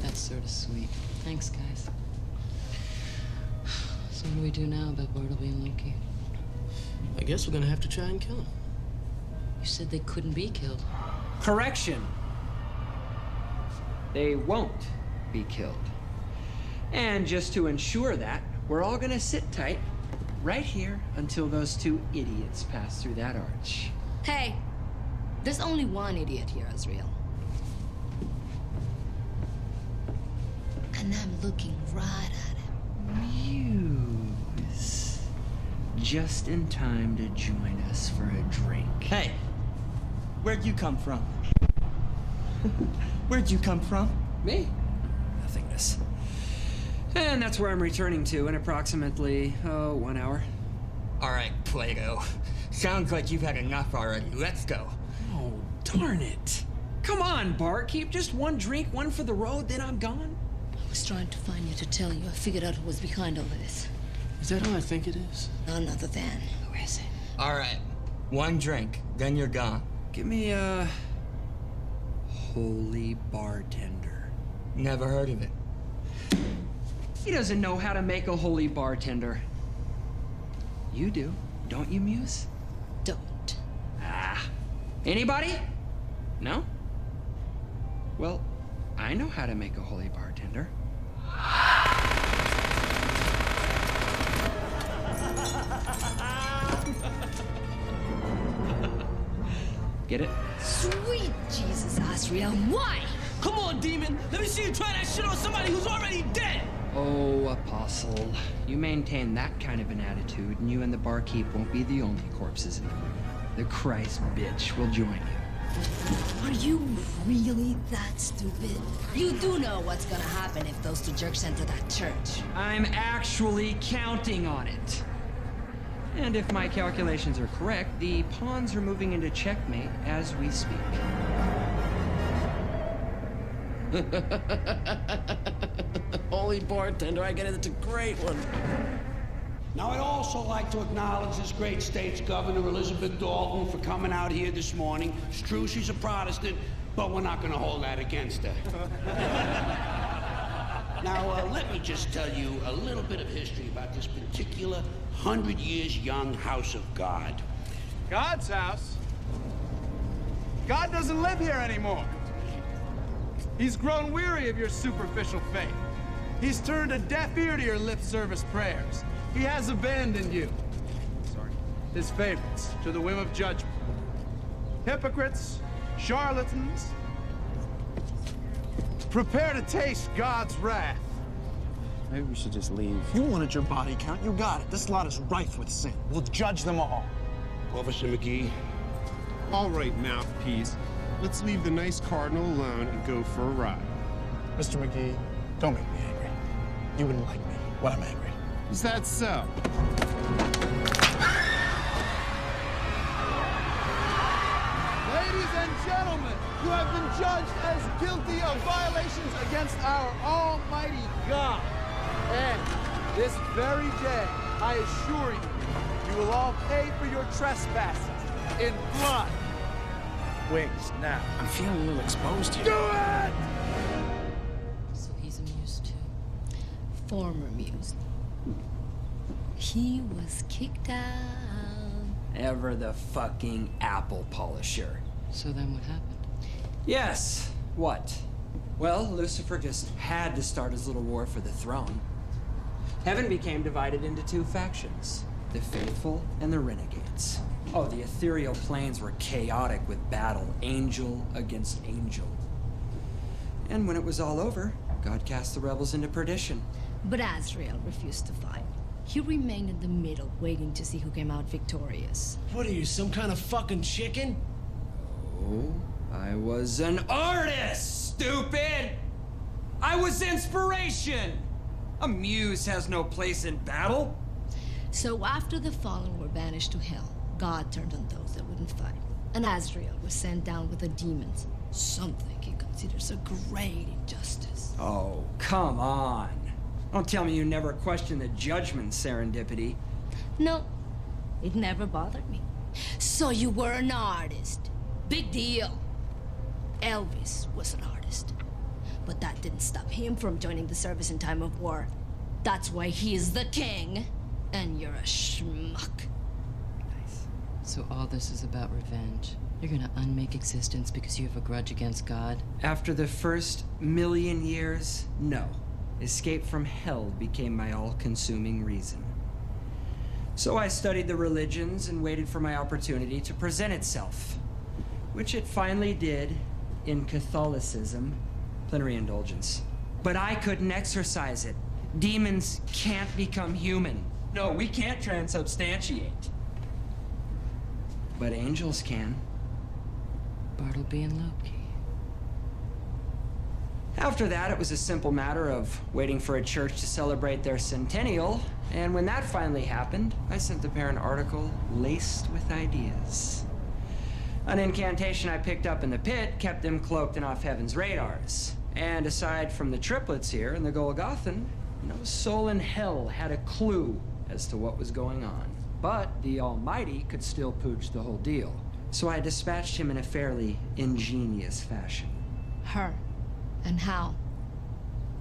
That's sort of sweet. Thanks, guys. So what do we do now about Bartleby and Loki? I guess we're gonna have to try and kill him. You said they couldn't be killed. Correction. They won't be killed. And just to ensure that, we're all gonna sit tight right here until those two idiots pass through that arch. Hey, there's only one idiot here, Azrael. And I'm looking right at him. Muse. Just in time to join us for a drink. Hey, where'd you come from? Where'd you come from? Me? Nothingness. And that's where I'm returning to in approximately, 1 hour. All right, Plato. Sounds like you've had enough already. Let's go. Oh, darn it. Come on, barkeep. Just one drink, one for the road, then I'm gone. I was trying to find you to tell you. I figured out who was behind all this. Is that who I think it is? None other than. Who is it? All right. One drink, then you're gone. Give me a holy bartender. Never heard of it. He doesn't know how to make a holy bartender. You do, don't you, Muse? Don't. Ah. Anybody? No? Well, I know how to make a holy bartender. Get it? Sweet Jesus, Azrael, why? Come on, demon! Let me see you try that shit on somebody who's already dead! Oh, Apostle, you maintain that kind of an attitude, and you and the barkeep won't be the only corpses in the room. The Christ bitch will join you. Are you really that stupid? You do know what's gonna happen if those two jerks enter that church. I'm actually counting on it. And if my calculations are correct, the pawns are moving into checkmate as we speak. Holy bartender, I get it. It's a great one. Now, I'd also like to acknowledge this great state's governor, Elizabeth Dalton, for coming out here this morning. It's true she's a Protestant, but we're not going to hold that against her. Now, let me just tell you a little bit of history about this particular 100 years young house of God. God's house? God doesn't live here anymore. He's grown weary of your superficial faith. He's turned a deaf ear to your lip service prayers. He has abandoned you. Sorry. His favorites to the whim of judgment. Hypocrites, charlatans. Prepare to taste God's wrath. Maybe we should just leave. You wanted your body count. You got it. This lot is rife with sin. We'll judge them all. Officer McGee. All right, mouthpiece. Let's leave the nice cardinal alone and go for a ride. Mr. McGee, don't make me angry. You wouldn't like me when I'm angry. Is that so? Ladies and gentlemen, you have been judged as guilty of violations against our almighty God. And this very day, I assure you, you will all pay for your trespasses in blood. Wings now. I'm feeling a little exposed here. Do it! So he's a Muse too. Former Muse. He was kicked out. Ever the fucking apple polisher. So then what happened? Yes. What? Well, Lucifer just had to start his little war for the throne. Heaven became divided into two factions, the faithful and the renegades. Oh, the ethereal planes were chaotic with battle, angel against angel. And when it was all over, God cast the rebels into perdition. But Azrael refused to fight. He remained in the middle, waiting to see who came out victorious. What are you, some kind of fucking chicken? Oh, I was an artist, stupid! I was inspiration! A muse has no place in battle. So after the fallen were banished to hell, God turned on those that wouldn't fight. And Azrael was sent down with the demons, something he considers a great injustice. Oh, come on. Don't tell me you never questioned the judgment, Serendipity. No, it never bothered me. So you were an artist. Big deal. Elvis was an artist. But that didn't stop him from joining the service in time of war. That's why he is the king, and you're a schmuck. So all this is about revenge. You're gonna unmake existence because you have a grudge against God? After the first 1,000,000 years, no. Escape from hell became my all-consuming reason. So I studied the religions and waited for my opportunity to present itself, which it finally did in Catholicism, plenary indulgence. But I couldn't exercise it. Demons can't become human. No, we can't transubstantiate. But angels can. Bartleby and Loki. After that, it was a simple matter of waiting for a church to celebrate their centennial, and when that finally happened, I sent the pair an article laced with ideas. An incantation I picked up in the pit kept them cloaked and off Heaven's radars. And aside from the triplets here and the Golgothan, no soul in hell had a clue as to what was going on. But the Almighty could still pooch the whole deal. So I dispatched him in a fairly ingenious fashion. Her. And how?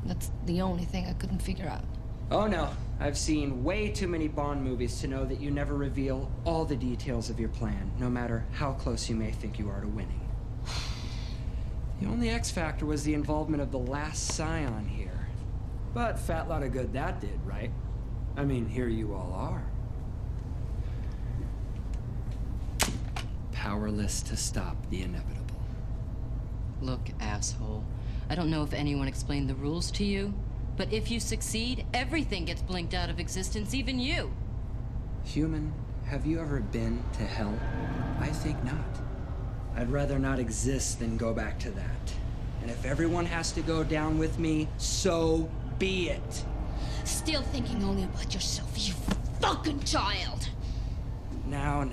That's the only thing I couldn't figure out. Oh no, I've seen way too many Bond movies to know that you never reveal all the details of your plan, no matter how close you may think you are to winning. The only X factor was the involvement of the last Scion here. But fat lot of good that did, right? I mean, here you all are. Powerless to stop the inevitable. Look, asshole. I don't know if anyone explained the rules to you, but if you succeed, everything gets blinked out of existence, even you. Human, have you ever been to hell? I think not. I'd rather not exist than go back to that. And if everyone has to go down with me, so be it. Still thinking only about yourself, you fucking child! Now.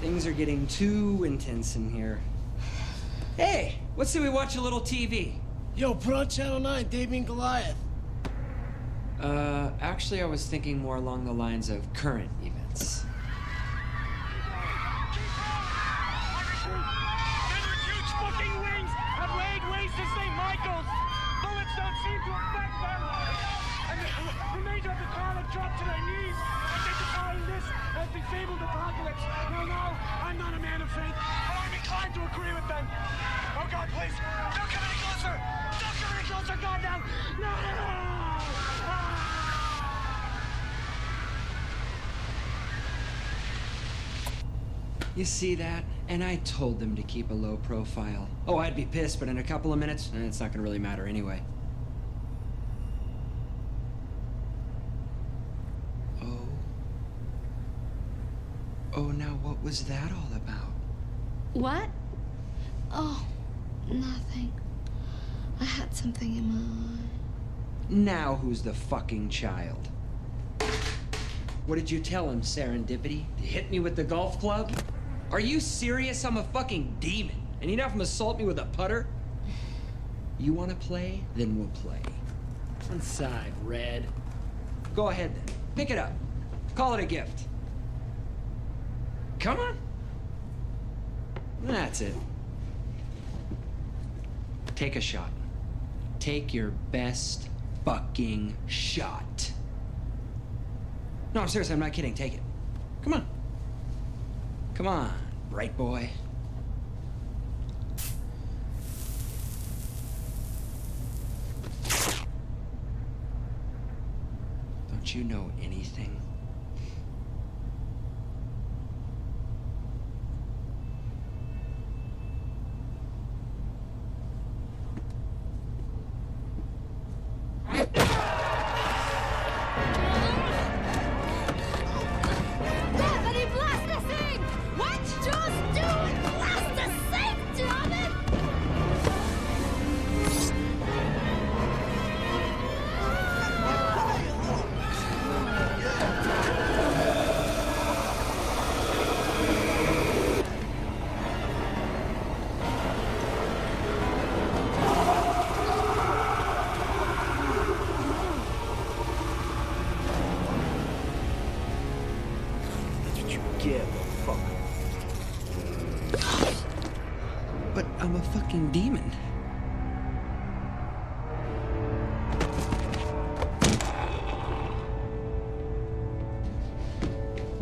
Things are getting too intense in here. Hey, let's say we watch a little TV. Yo, put on Channel 9, Davey and Goliath. Actually, I was thinking more along the lines of current events. Huge fucking wings have laid waste to St. Michael's. Bullets don't seem to affect them. And the remainder of the crowd have dropped to their knees, identifying this as the fabled apocalypse. No, I'm not a man of faith, but I'm inclined to agree with them. Oh God, please, don't come any closer! Don't come any closer, God, now! No! You see that? And I told them to keep a low profile. Oh, I'd be pissed, but in a couple of minutes, it's not gonna really matter anyway. Oh, now what was that all about? What? Oh, nothing. I had something in my eye. Now who's the fucking child? What did you tell him, Serendipity? To hit me with the golf club? Are you serious? I'm a fucking demon. And you'd have him assault me with a putter? You wanna play? Then we'll play. Inside, Red. Go ahead then. Pick it up. Call it a gift. Come on. That's it. Take a shot. Take your best fucking shot. No, I'm serious. I'm not kidding. Take it. Come on. Come on, bright boy. Don't you know anything?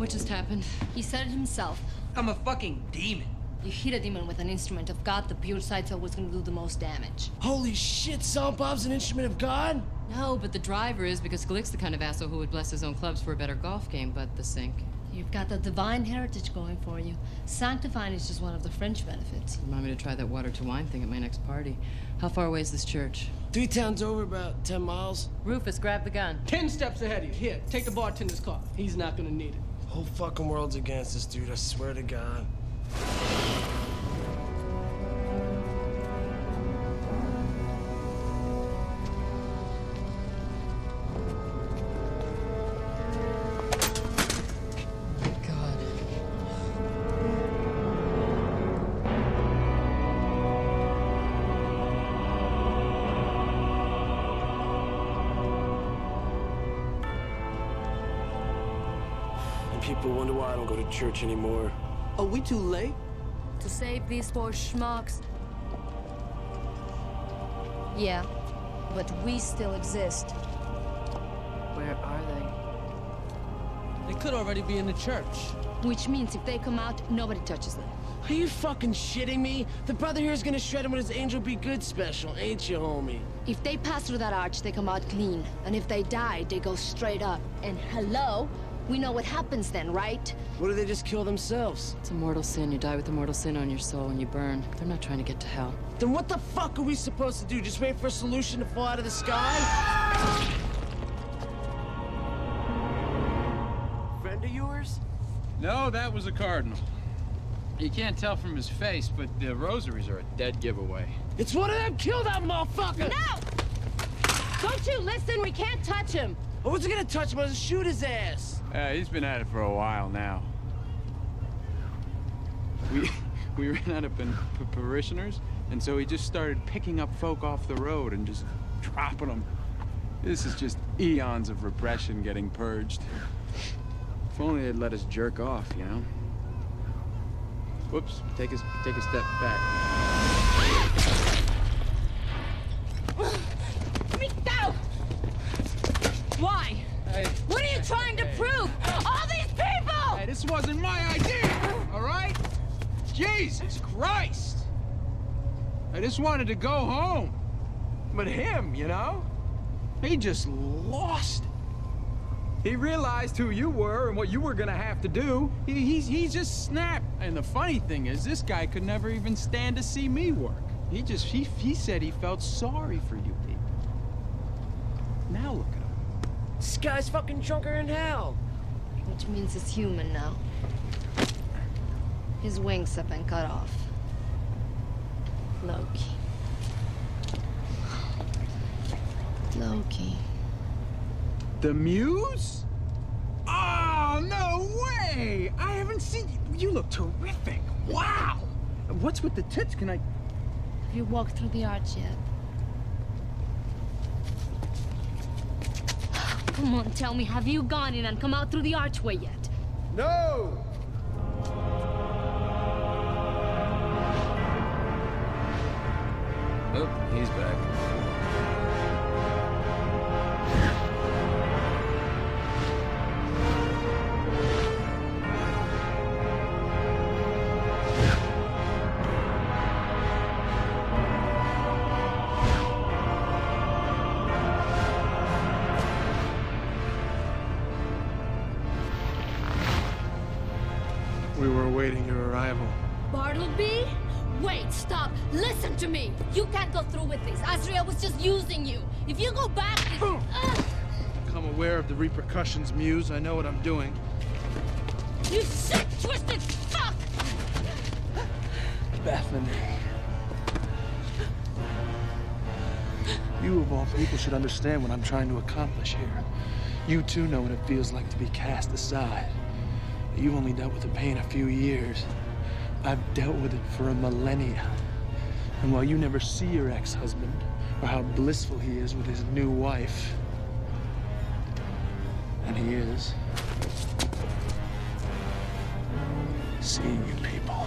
What just happened? He said it himself. I'm a fucking demon. You hit a demon with an instrument of God, the pure side cell was gonna do the most damage. Holy shit, Salt Bob's an instrument of God? No, but the driver is, because Glick's the kind of asshole who would bless his own clubs for a better golf game, but the sink. You've got the divine heritage going for you. Sanctifying is just one of the fringe benefits. Remind me to try that water to wine thing at my next party. How far away is this church? 3 towns over, about 10 miles. Rufus, grab the gun. 10 steps ahead of you. Here, take the bartender's car. He's not gonna need it. Whole fucking world's against us, dude. I swear to God. People wonder why I don't go to church anymore. Are we too late? To save these poor schmucks. Yeah, but we still exist. Where are they? They could already be in the church. Which means if they come out, nobody touches them. Are you fucking shitting me? The brother here is gonna shred him with his Angel Be Good special, ain't you, homie? If they pass through that arch, they come out clean. And if they die, they go straight up. And hello? We know what happens then, right? What do they just kill themselves? It's a mortal sin. You die with a mortal sin on your soul and you burn. They're not trying to get to hell. Then what the fuck are we supposed to do? Just wait for a solution to fall out of the sky? Friend of yours? No, that was a cardinal. You can't tell from his face, but the rosaries are a dead giveaway. It's one of them! Kill that motherfucker! No! Don't you listen? We can't touch him. I wasn't gonna touch him, I was gonna shoot his ass! He's been at it for a while now. We ran out of parishioners, and so he just started picking up folk off the road and just dropping them. This is just eons of repression getting purged. If only they'd let us jerk off, you know? Whoops, take a step back. Go! Why? Hey, what are you trying to prove? All these people! Hey, this wasn't my idea, all right? Jesus Christ! I just wanted to go home. But him, you know? He just lost it. He realized who you were and what you were gonna have to do. He just snapped. And the funny thing is, this guy could never even stand to see me work. He said he felt sorry for you people. Now look at him. This guy's fucking drunker than hell. Which means he's human now. His wings have been cut off. Loki. Loki. The Muse? Oh, no way! I haven't seen you. You look terrific. Wow! What's with the tits? Can I... Have you walked through the arch yet? Come on, tell me, have you gone in and come out through the archway yet? No! Oh, he's back. We were awaiting your arrival. Bartleby? Wait, stop. Listen to me. You can't go through with this. Azrael was just using you. If you go back... Become aware of the repercussions, Muse. I know what I'm doing. You sick, twisted fuck! Bethany. You, of all people, should understand what I'm trying to accomplish here. You, too, know what it feels like to be cast aside. You've only dealt with the pain a few years. I've dealt with it for a millennia. And while you never see your ex-husband, or how blissful he is with his new wife, and he is, seeing you people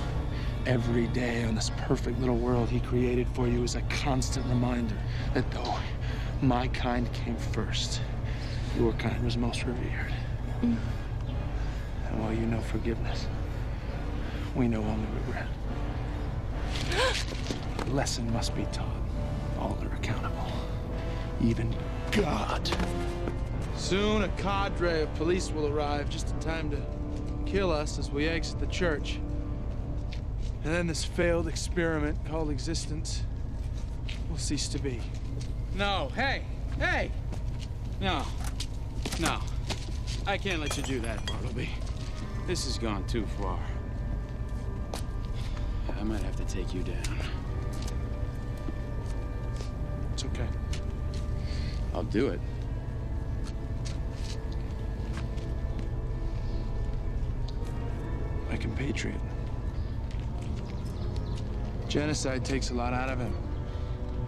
every day on this perfect little world he created for you is a constant reminder that though my kind came first, your kind was most revered. And while you know forgiveness, we know only regret. The lesson must be taught. All are accountable. Even God. Soon a cadre of police will arrive just in time to kill us as we exit the church. And then this failed experiment called existence will cease to be. No, hey! No. I can't let you do that, Bartleby. This has gone too far. I might have to take you down. It's okay. I'll do it. My compatriot. Genocide takes a lot out of him.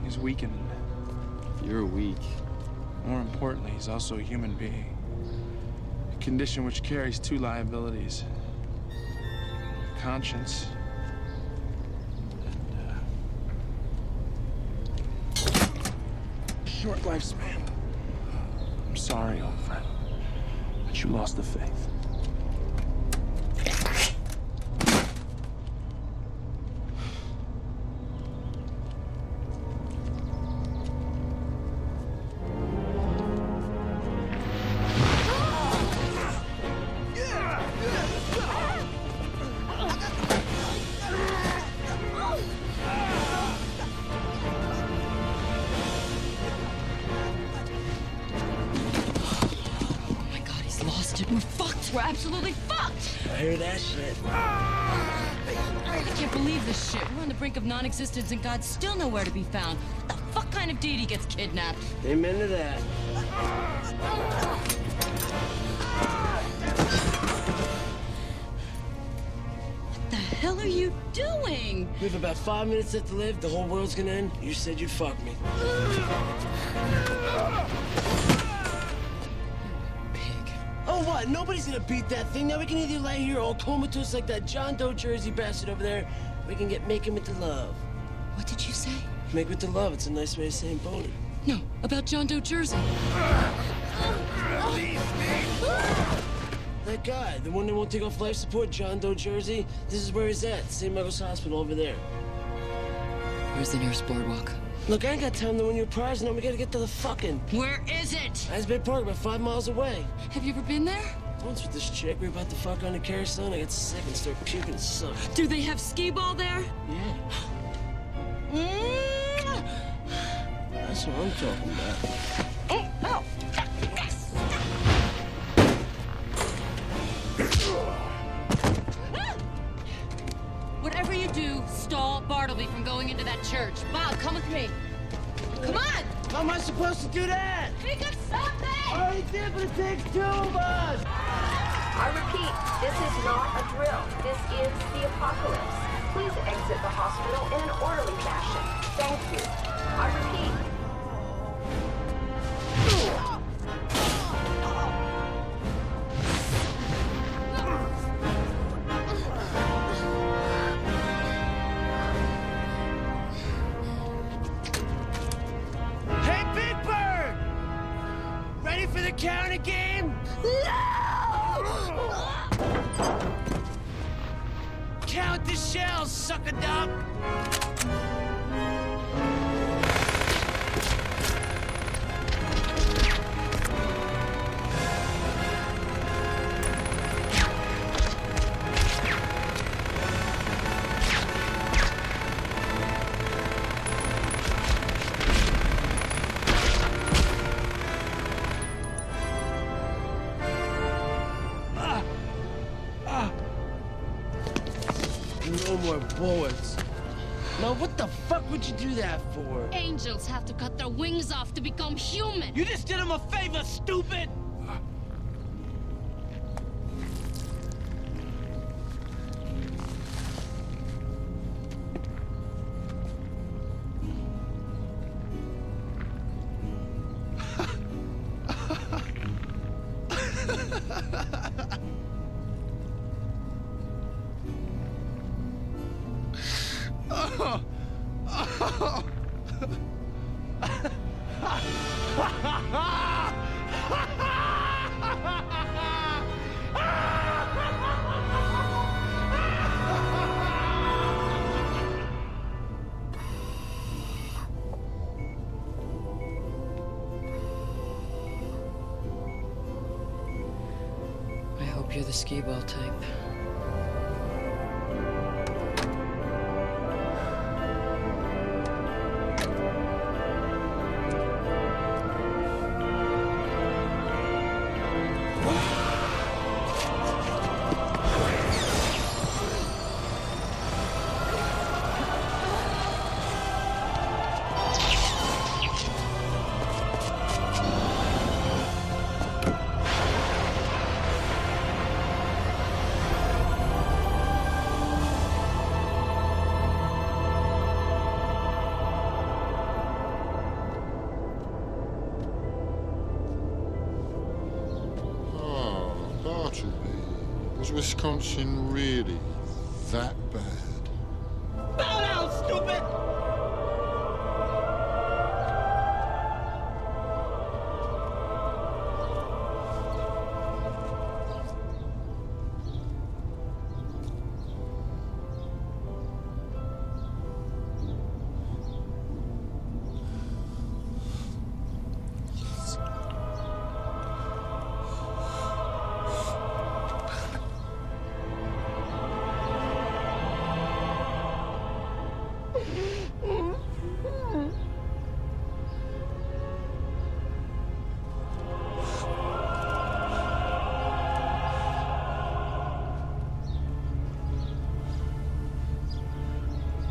He's weakened. You're weak. More importantly, he's also a human being. A condition which carries two liabilities. Conscience. And, short lifespan. I'm sorry, old friend, but you lost the faith. We're fucked. We're absolutely fucked. I hear that shit. I can't believe this shit. We're on the brink of non-existence and God's still nowhere to be found. What the fuck kind of deity gets kidnapped? Amen to that. What the hell are you doing? We have about 5 minutes left to live. The whole world's gonna end. You said you'd fuck me. Oh, what? Nobody's gonna beat that thing. Now we can either lay here all comatose like that John Doe Jersey bastard over there, or we can get making with the love. What did you say? Make with the love. It's a nice way of saying boner. No, about John Doe Jersey. That guy, the one that won't take off life support, John Doe Jersey, this is where he's at, St. Michael's Hospital over there. Where's the nearest boardwalk? Look, I ain't got time to win your prize. No, we gotta get to the fucking... Where is it? Asbury Park, about 5 miles away. Have you ever been there? Once with this chick, we were about to fuck on the carousel, and I got sick and started puking and sucking. Do they have skee ball there? Yeah. That's what I'm talking about. Oh. Whatever you do, stall Bartleby from going into that church. Bob, come with me. Come on! How am I supposed to do that? Think of something! I already did, but it takes two of us! I repeat, this is not a drill. This is the apocalypse. Please exit the hospital in an orderly fashion. Thank you. I repeat. Hey, Big Bird! Ready for the counter game? Count the shells, sucker-duck! No more bullets. Now, what the fuck would you do that for? Angels have to cut their wings off to become human. You just did him a favor, stupid! Oh. Oh. hope you're the skee ball type. Was Wisconsin really that bad? Bow down, stupid!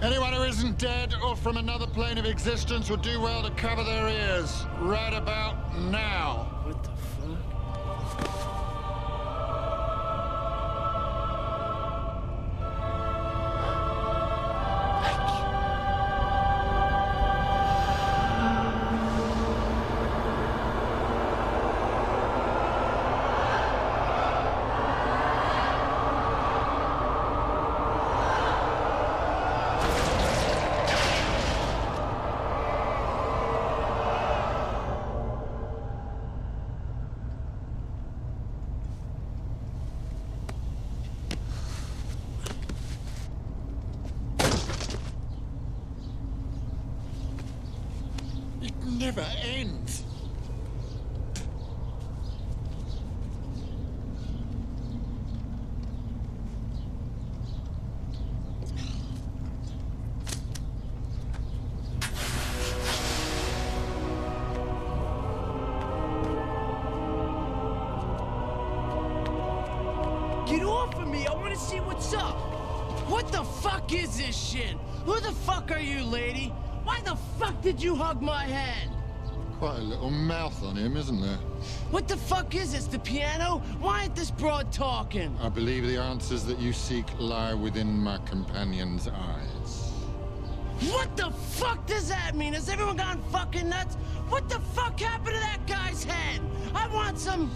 Anyone who isn't dead or from another plane of existence would do well to cover their ears right about now. What the fuck? It never ends. Get off of me! I want to see what's up! What the fuck is this shit? Who the fuck are you, lady? Why the fuck did you hug my hand? Quite a little mouth on him, isn't there? What the fuck is this, the piano? Why ain't this broad talking? I believe the answers that you seek lie within my companion's eyes. What the fuck does that mean? Has everyone gone fucking nuts? What the fuck happened to that guy's head? I want some...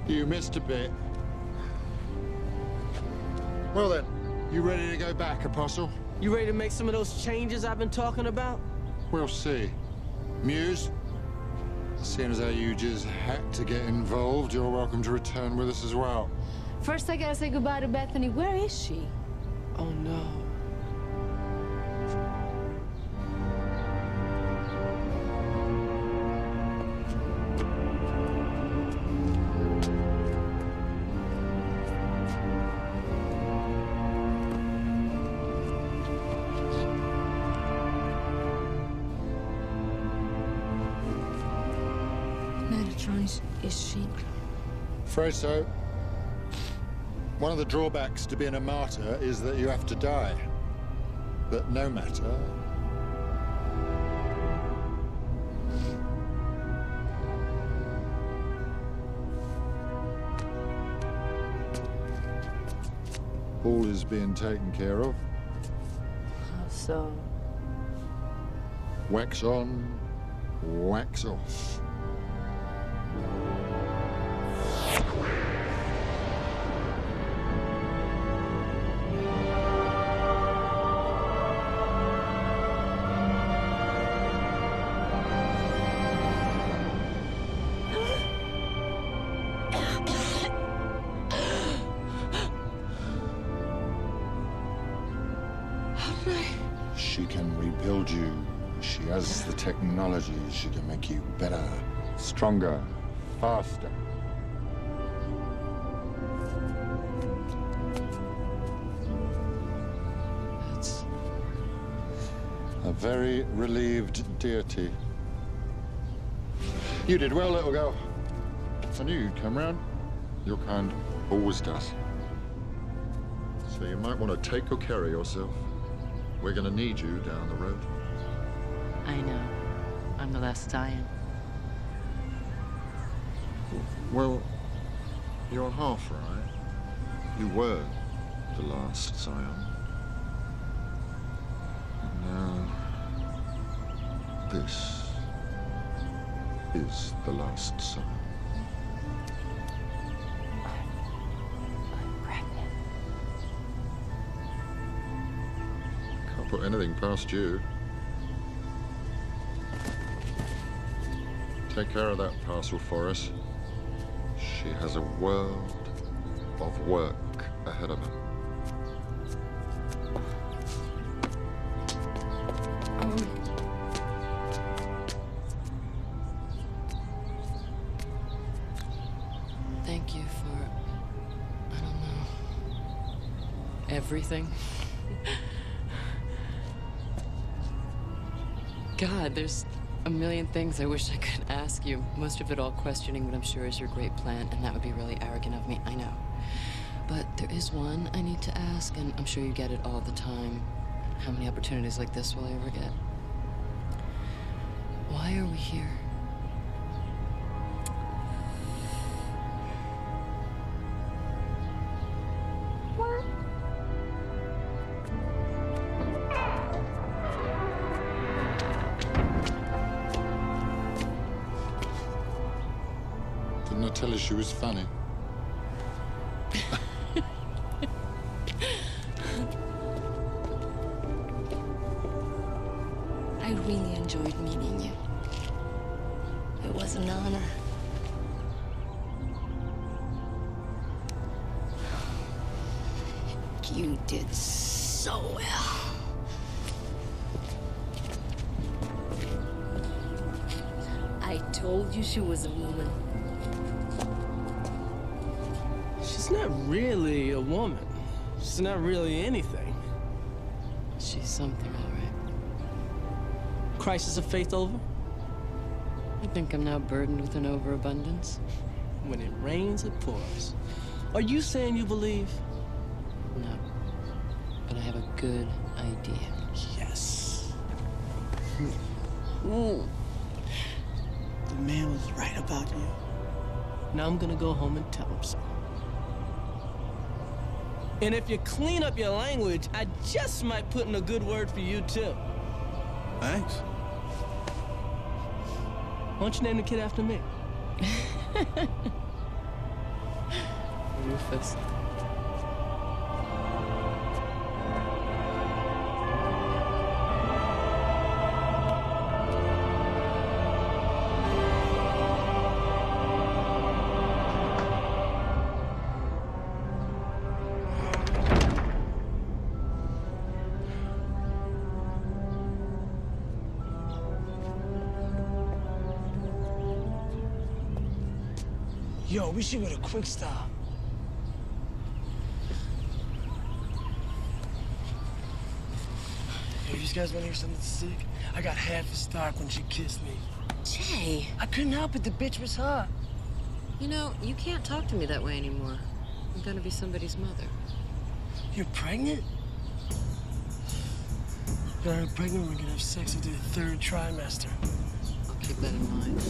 You missed a bit. Well then, you ready to go back, Apostle? You ready to make some of those changes I've been talking about? We'll see. Muse, seeing as how you just had to get involved, you're welcome to return with us as well. First, I gotta say goodbye to Bethany. Where is she? Oh no. Metatron, is she? Afraid so. One of the drawbacks to being a martyr is that you have to die. But no matter. All is being taken care of. How so? Wax on, wax off. She can rebuild you. She has the technology. She can make you better, stronger, faster. That's... A very relieved deity. You did well, little girl. I knew you'd come round. Your kind always does. So you might want to take good care of yourself. We're gonna need you down the road. I know. I'm the last Zion. Well, you're half right. You were the last Zion. And now, this is the last Zion. I'm pregnant. Can't put anything past you. Take care of that parcel for us. She has a world of work ahead of her. Thank you for, I don't know, everything. God, there's a million things I wish I could ask you. Most of it all questioning what I'm sure is your great plan, and that would be really arrogant of me, I know. But there is one I need to ask, and I'm sure you get it all the time. How many opportunities like this will I ever get? Why are we here? Didn't I tell her she was funny? I really enjoyed meeting you. It was an honor. You did so well. I told you she was a woman. She's not really a woman. She's not really anything. She's something, all right. Crisis of faith over? I think I'm now burdened with an overabundance. When it rains, it pours. Are you saying you believe? No. But I have a good idea. Yes. The man was right about you. Now I'm gonna go home and tell him so. And if you clean up your language, I just might put in a good word for you, too. Thanks. Why don't you name the kid after me? Rufus. Yo, we should go to Quick Stop. Hey, you guys want to hear something sick? I got half a star when she kissed me. Jay. I couldn't help it. The bitch was hot. You know, you can't talk to me that way anymore. I'm gonna be somebody's mother. You're pregnant? Got her pregnant, we're gonna have sex into the third trimester. I'll keep that in mind.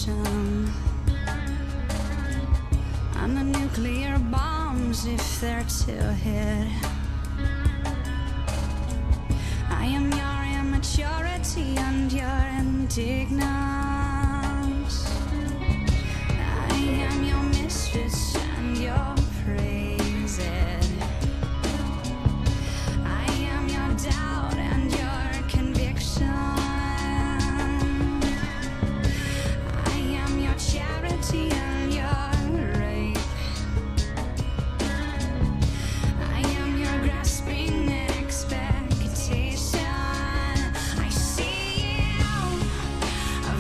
destruction. And the nuclear bombs, if they're to hit. I am your immaturity and your indignance. I am your mistress and your praises. I am your doubt and your conviction. I am your charity and your rape. I am your grasping expectation. I see you, a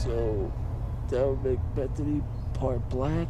So, that would make Bethany part black?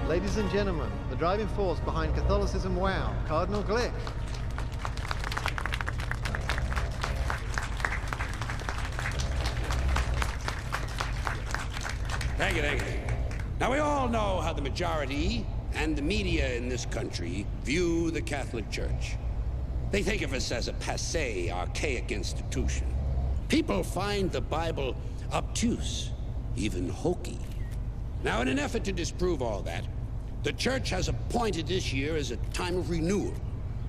Ladies and gentlemen, the driving force behind Catholicism WOW, Cardinal Glick. Thank you, thank you. Now, we all know how the majority and the media in this country view the Catholic Church. They think of us as a passé, archaic institution. People find the Bible obtuse, even hokey. Now, in an effort to disprove all that, the Church has appointed this year as a time of renewal,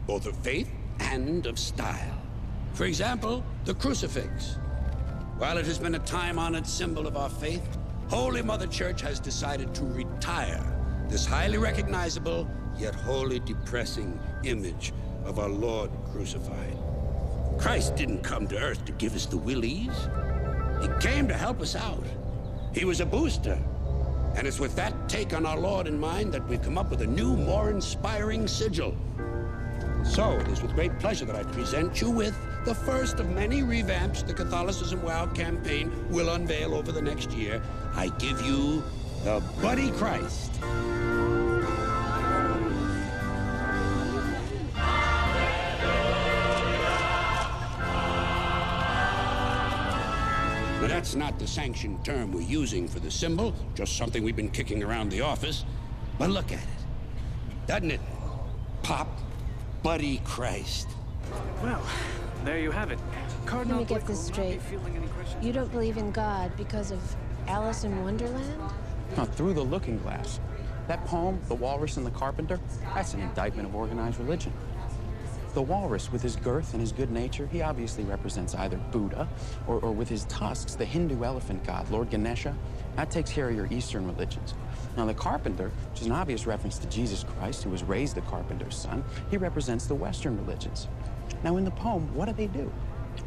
both of faith and of style. For example, the crucifix. While it has been a time-honored symbol of our faith, Holy Mother Church has decided to retire this highly recognizable, yet wholly depressing image of our Lord crucified. Christ didn't come to earth to give us the willies. He came to help us out. He was a booster. And it's with that take on our Lord in mind that we've come up with a new, more inspiring sigil. So, it is with great pleasure that I present you with the first of many revamps the Catholicism WOW campaign will unveil over the next year. I give you the Buddy Christ. Now, that's not the sanctioned term we're using for the symbol, just something we've been kicking around the office. But look at it. Doesn't it pop? Buddy Christ. Well, there you have it. Cardinal Let me get Glick this will not be straight. fielding any questions. You don't believe in God because of Alice in Wonderland? Not through the looking glass. That poem, The Walrus and the Carpenter, that's an indictment of organized religion. The walrus, with his girth and his good nature, he obviously represents either Buddha or with his tusks, the Hindu elephant god, Lord Ganesha. That takes care of your Eastern religions. Now, the carpenter, which is an obvious reference to Jesus Christ, who was raised the carpenter's son, he represents the Western religions. Now, in the poem, what do?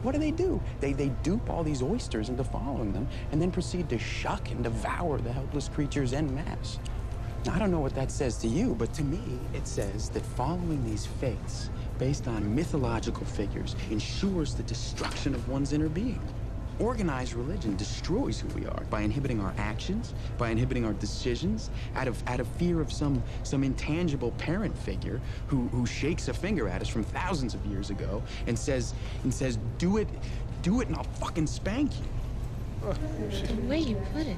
What do? They dupe all these oysters into following them and then proceed to shuck and devour the helpless creatures en masse. Now, I don't know what that says to you, but to me, it says that following these faiths based on mythological figures ensures the destruction of one's inner being. Organized religion destroys who we are by inhibiting our actions, by inhibiting our decisions, out of fear of some intangible parent figure who shakes a finger at us from thousands of years ago and says, do it, and I'll fucking spank you. The way you put it,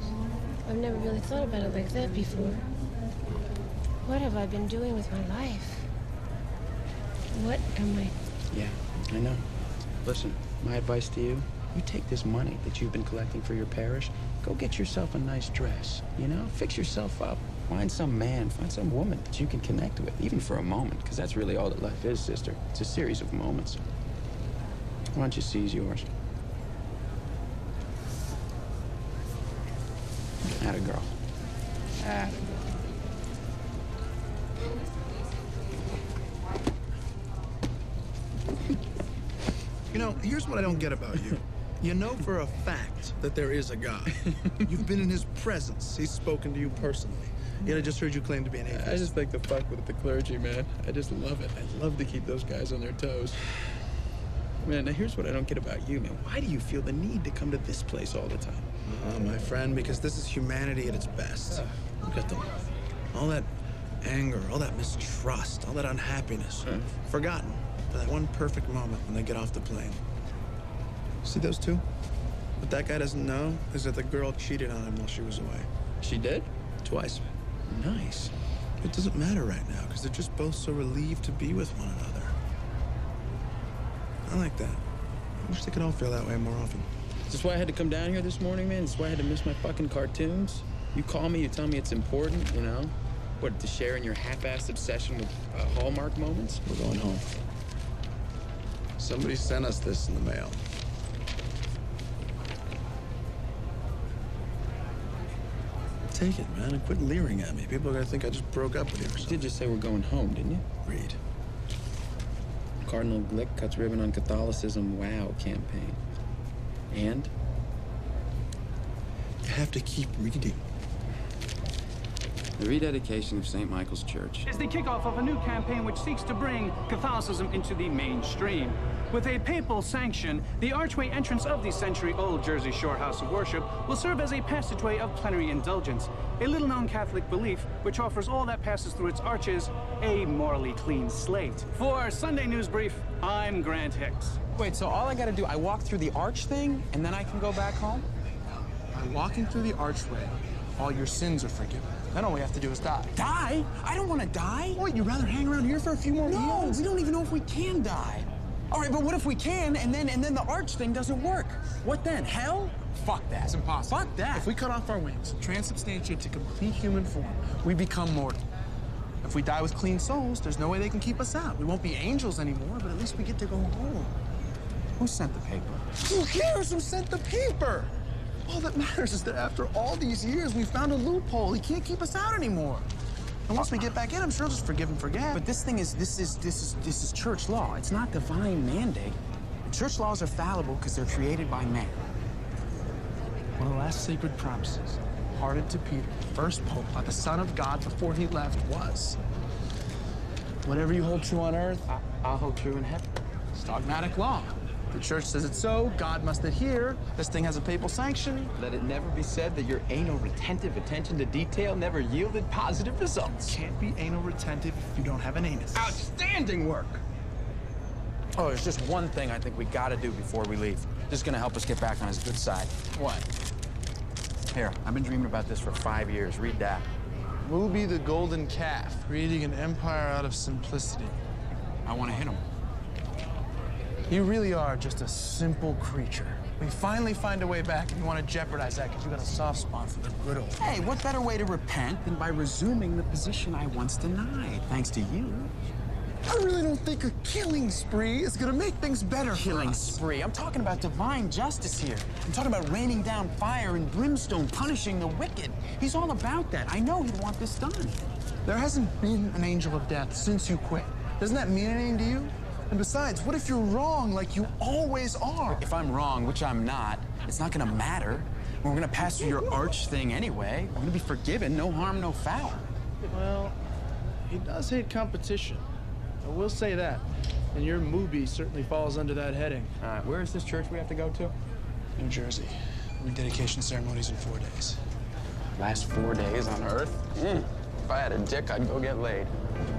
I've never really thought about it like that before. What have I been doing with my life? What am I... Yeah, I know. Listen, my advice to you, you take this money that you've been collecting for your parish, go get yourself a nice dress, you know? Fix yourself up. Find some man, find some woman that you can connect with, even for a moment, because that's really all that life is, sister. It's a series of moments. Why don't you seize yours? Atta girl. Atta girl. You know, here's what I don't get about you. You know for a fact that there is a God. You've been in his presence. He's spoken to you personally. Yet I just heard you claim to be an atheist. I just like to fuck with the clergy, man. I just love it. I love to keep those guys on their toes. Man, now here's what I don't get about you, man. Why do you feel the need to come to this place all the time? My friend, because this is humanity at its best. Look at them. All that anger, all that mistrust, all that unhappiness. Forgotten for that one perfect moment when they get off the plane. See those two? What that guy doesn't know is that the girl cheated on him while she was away. She did? Twice. Nice. It doesn't matter right now, because they're just both so relieved to be with one another. I like that. I wish they could all feel that way more often. Is this why I had to come down here this morning, man? Is this why I had to miss my fucking cartoons? You call me, you tell me it's important, you know? What, to share in your half-assed obsession with Hallmark moments? We're going home. Somebody sent us this in the mail. Take it, man, and quit leering at me. People are gonna think I just broke up with you or something. You did just say we're going home, didn't you? Read. Cardinal Glick cuts ribbon on Catholicism WOW campaign. And? You have to keep reading. The rededication of St. Michael's Church is the kickoff of a new campaign which seeks to bring Catholicism into the mainstream. With a papal sanction, the archway entrance of the century-old Jersey Shore House of Worship will serve as a passageway of plenary indulgence, a little-known Catholic belief which offers all that passes through its arches a morally clean slate. For Sunday News Brief, I'm Grant Hicks. Wait, so all I gotta do, I walk through the arch thing, and then I can go back home? By walking through the archway, all your sins are forgiven. Then all we have to do is die. Die? I don't want to die. What, you'd rather hang around here for a few more No, years? we don't even know if we can die. All right, but what if we can, and then the arch thing doesn't work? What then? Hell? Fuck that. It's impossible. Fuck that. If we cut off our wings, transubstantiate to complete human form, we become mortal. If we die with clean souls, there's no way they can keep us out. We won't be angels anymore, but at least we get to go home. Who sent the paper? Who cares who sent the paper? All that matters is that after all these years, we found a loophole. He can't keep us out anymore. And once we get back in, I'm sure he'll just forgive and forget. But this is church law. It's not divine mandate. Church laws are fallible because they're created by man. One of the last sacred promises imparted to Peter, the first pope, by the Son of God before he left was, whatever you hold true on earth, I'll hold true in heaven. It's dogmatic law. The church says it's so, God must adhere. This thing has a papal sanction. Let it never be said that your anal retentive attention to detail never yielded positive results. Can't be anal retentive if you don't have an anus. Outstanding work! Oh, there's just one thing I think we gotta do before we leave. This is gonna help us get back on his good side. What? Here, I've been dreaming about this for 5 years. Read that. Mubi the Golden Calf, creating an empire out of simplicity. I want to hit him. You really are just a simple creature. We finally find a way back, and you want to jeopardize that because you got a soft spot for the good old. Hey, what better way to repent than by resuming the position I once denied, thanks to you? I really don't think a killing spree is gonna make things better Killing for us. spree. I'm talking about divine justice here. I'm talking about raining down fire and brimstone, punishing the wicked. He's all about that. I know he'd want this done. There hasn't been an angel of death since you quit. Doesn't that mean anything to you? And besides, what if you're wrong like you always are? If I'm wrong, which I'm not, it's not gonna matter. We're gonna pass through your arch thing anyway. We're gonna be forgiven. No harm, no foul. Well, he does hate competition. I will say that. And your Mubi certainly falls under that heading. All right, where is this church we have to go to? New Jersey. Rededication ceremonies in 4 days. Last 4 days on Earth? If I had a dick, I'd go get laid.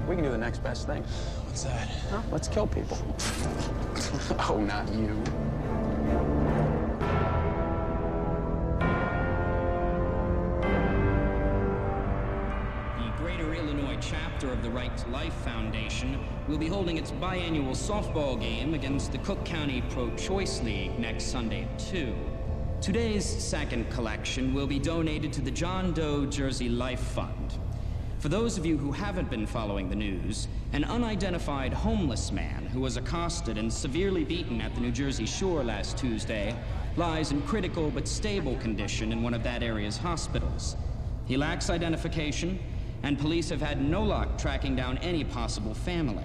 We can do the next best thing. What's that? Huh? Let's kill people. Oh, not you. The Greater Illinois chapter of the Right to Life Foundation will be holding its biannual softball game against the Cook County Pro-Choice League next Sunday at 2. Today's second collection will be donated to the John Doe Jersey Life Fund. For those of you who haven't been following the news, an unidentified homeless man who was accosted and severely beaten at the New Jersey shore last Tuesday lies in critical but stable condition in one of that area's hospitals. He lacks identification, and police have had no luck tracking down any possible family.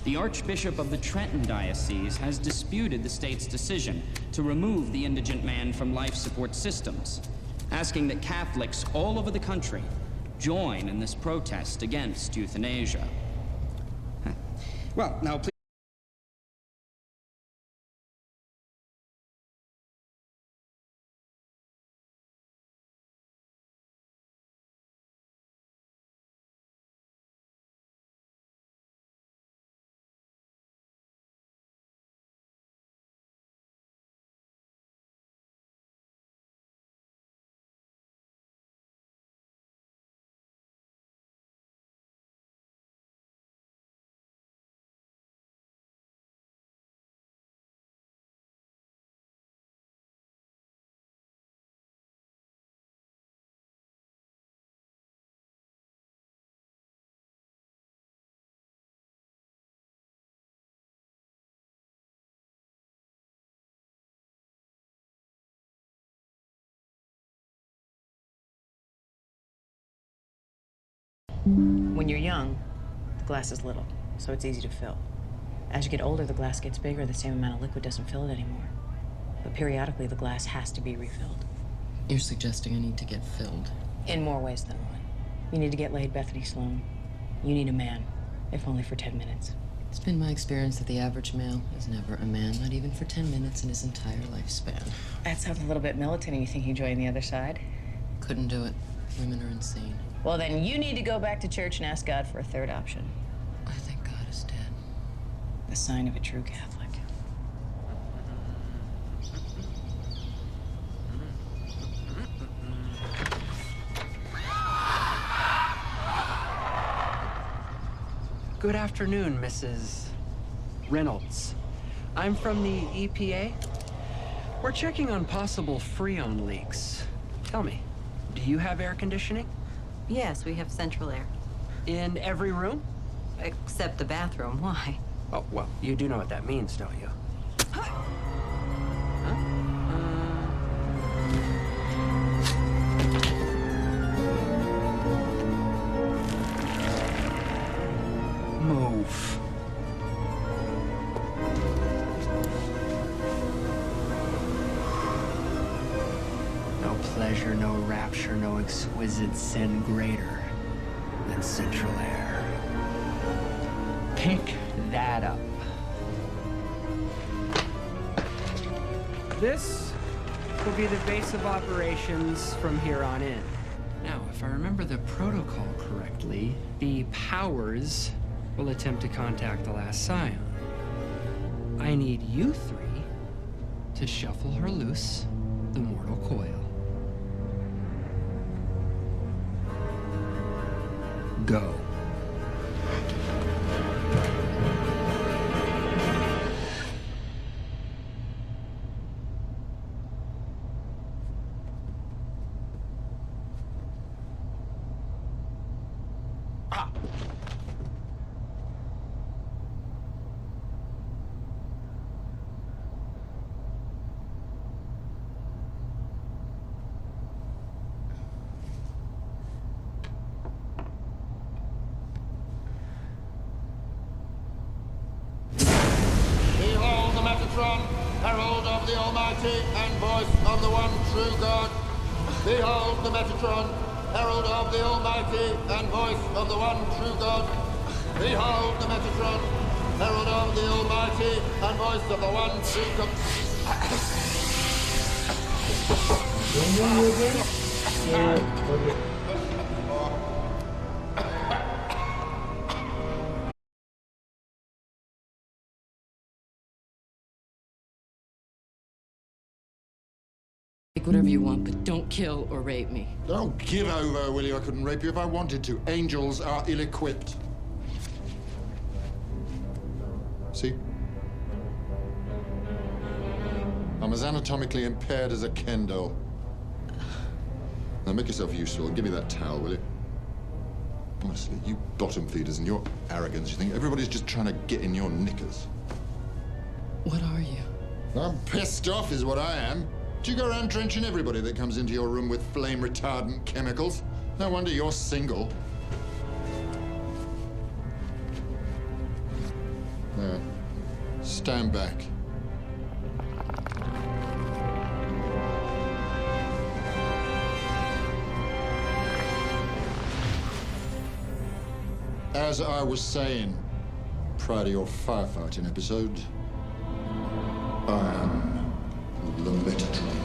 The Archbishop of the Trenton Diocese has disputed the state's decision to remove the indigent man from life support systems, asking that Catholics all over the country join in this protest against euthanasia. Well, now please. When you're young, the glass is little, so it's easy to fill. As you get older, the glass gets bigger, the same amount of liquid doesn't fill it anymore. But periodically, the glass has to be refilled. You're suggesting I need to get filled? In more ways than one. You need to get laid, Bethany Sloan. You need a man, if only for 10 minutes. It's been my experience that the average male is never a man, not even for 10 minutes in his entire lifespan. That sounds a little bit militant. You think you join the other side? Couldn't do it. Women are insane. Well, then you need to go back to church and ask God for a third option. I think God is dead. The sign of a true Catholic. Good afternoon, Mrs. Reynolds. I'm from the EPA. We're checking on possible Freon leaks. Tell me, do you have air conditioning? Yes, we have central air. In every room? Except the bathroom. Why? Oh, well, you do know what that means, don't you? Move. No pleasure, no rapture, no exquisite sin greater than central air. Pick that up. This will be the base of operations from here on in. Now, if I remember the protocol correctly, the Powers will attempt to contact the last Scion. I need you three to shuffle her loose the mortal coil. Go. Behold the Metatron, herald of the Almighty and voice of the one true God. Behold the Metatron, herald of the Almighty and voice of the one true God. Behold the Metatron, herald of the Almighty and voice of the one true God. Take whatever you want, but don't kill or rape me. Don't give over, will you? I couldn't rape you if I wanted to. Angels are ill-equipped. See? I'm as anatomically impaired as a Ken doll. Now make yourself useful and give me that towel, will you? Honestly, you bottom feeders and your arrogance, you think everybody's just trying to get in your knickers. What are you? I'm pissed off is what I am. Do you go around drenching everybody that comes into your room with flame-retardant chemicals? No wonder you're single. Now, stand back. As I was saying, prior to your firefighting episode, I am the Metatron.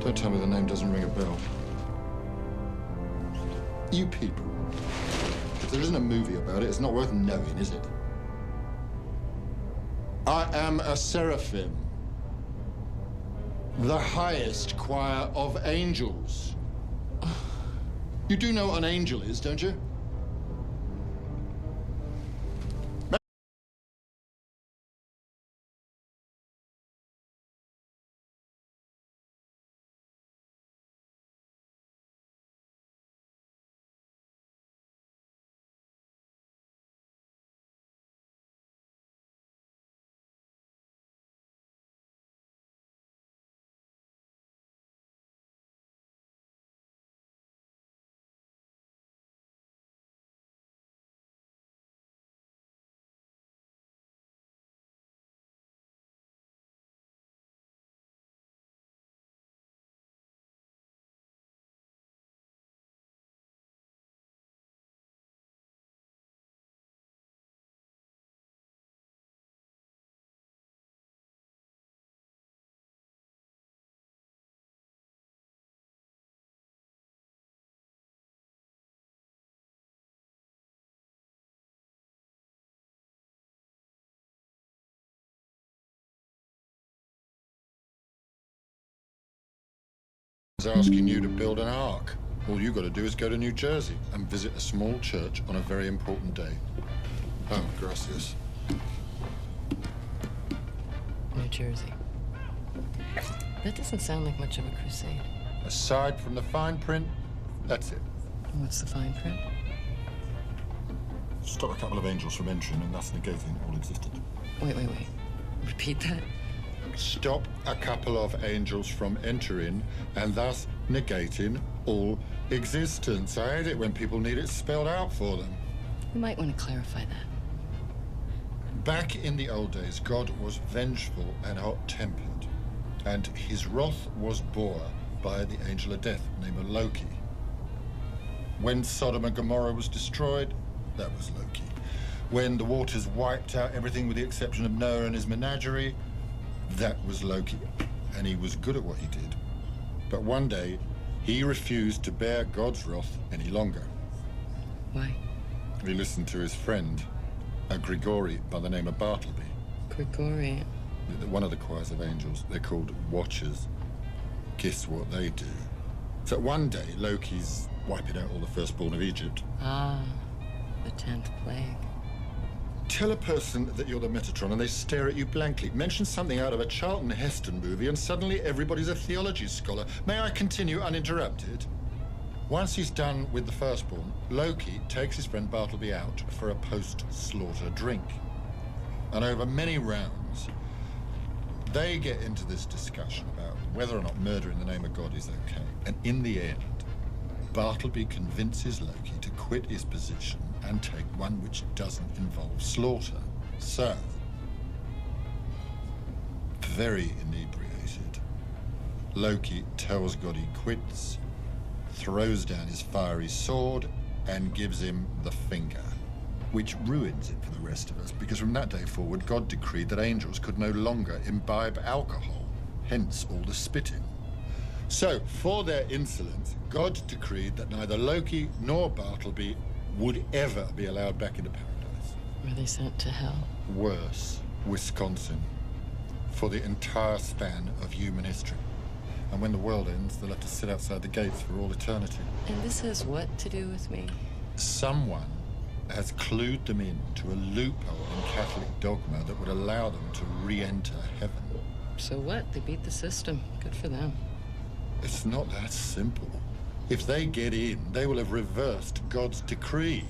Don't tell me the name doesn't ring a bell. You people, if there isn't a movie about it, it's not worth knowing, is it? I am a seraphim, the highest choir of angels. You do know what an angel is, don't you? Asking you to build an ark. All you got to do is go to New Jersey and visit a small church on a very important day. Oh, gracias. New Jersey. That doesn't sound like much of a crusade. Aside from the fine print, that's it. What's the fine print? Stop a couple of angels from entering and thus negating all existence. Wait. Repeat that. Stop a couple of angels from entering and thus negating all existence. I hate it when people need it spelled out for them. You might want to clarify that. Back in the old days, God was vengeful and hot-tempered, and his wrath was bore by the angel of death named Loki. When Sodom and Gomorrah was destroyed, that was Loki. When the waters wiped out everything with the exception of Noah and his menagerie, that was Loki, and he was good at what he did. But one day, he refused to bear God's wrath any longer. Why? He listened to his friend, a Grigori by the name of Bartleby. Grigori? One of the choirs of angels. They're called Watchers. Guess what they do? So one day, Loki's wiping out all the firstborn of Egypt. Ah, the 10th plague. Tell a person that you're the Metatron and they stare at you blankly. Mention something out of a Charlton Heston movie and suddenly everybody's a theology scholar. May I continue uninterrupted? Once he's done with the firstborn, Loki takes his friend Bartleby out for a post-slaughter drink. And over many rounds, they get into this discussion about whether or not murder in the name of God is okay. And in the end, Bartleby convinces Loki to quit his position and take one which doesn't involve slaughter. So, very inebriated, Loki tells God he quits, throws down his fiery sword, and gives him the finger, which ruins it for the rest of us, because from that day forward, God decreed that angels could no longer imbibe alcohol, hence all the spitting. So, for their insolence, God decreed that neither Loki nor Bartleby would ever be allowed back into paradise. Were they sent to hell? Worse, Wisconsin. for the entire span of human history. And when the world ends, they'll have to sit outside the gates for all eternity. And this has what to do with me? Someone has clued them in to a loophole in Catholic dogma that would allow them to re-enter heaven. So what? They beat the system. Good for them. It's not that simple. If they get in, they will have reversed God's decree.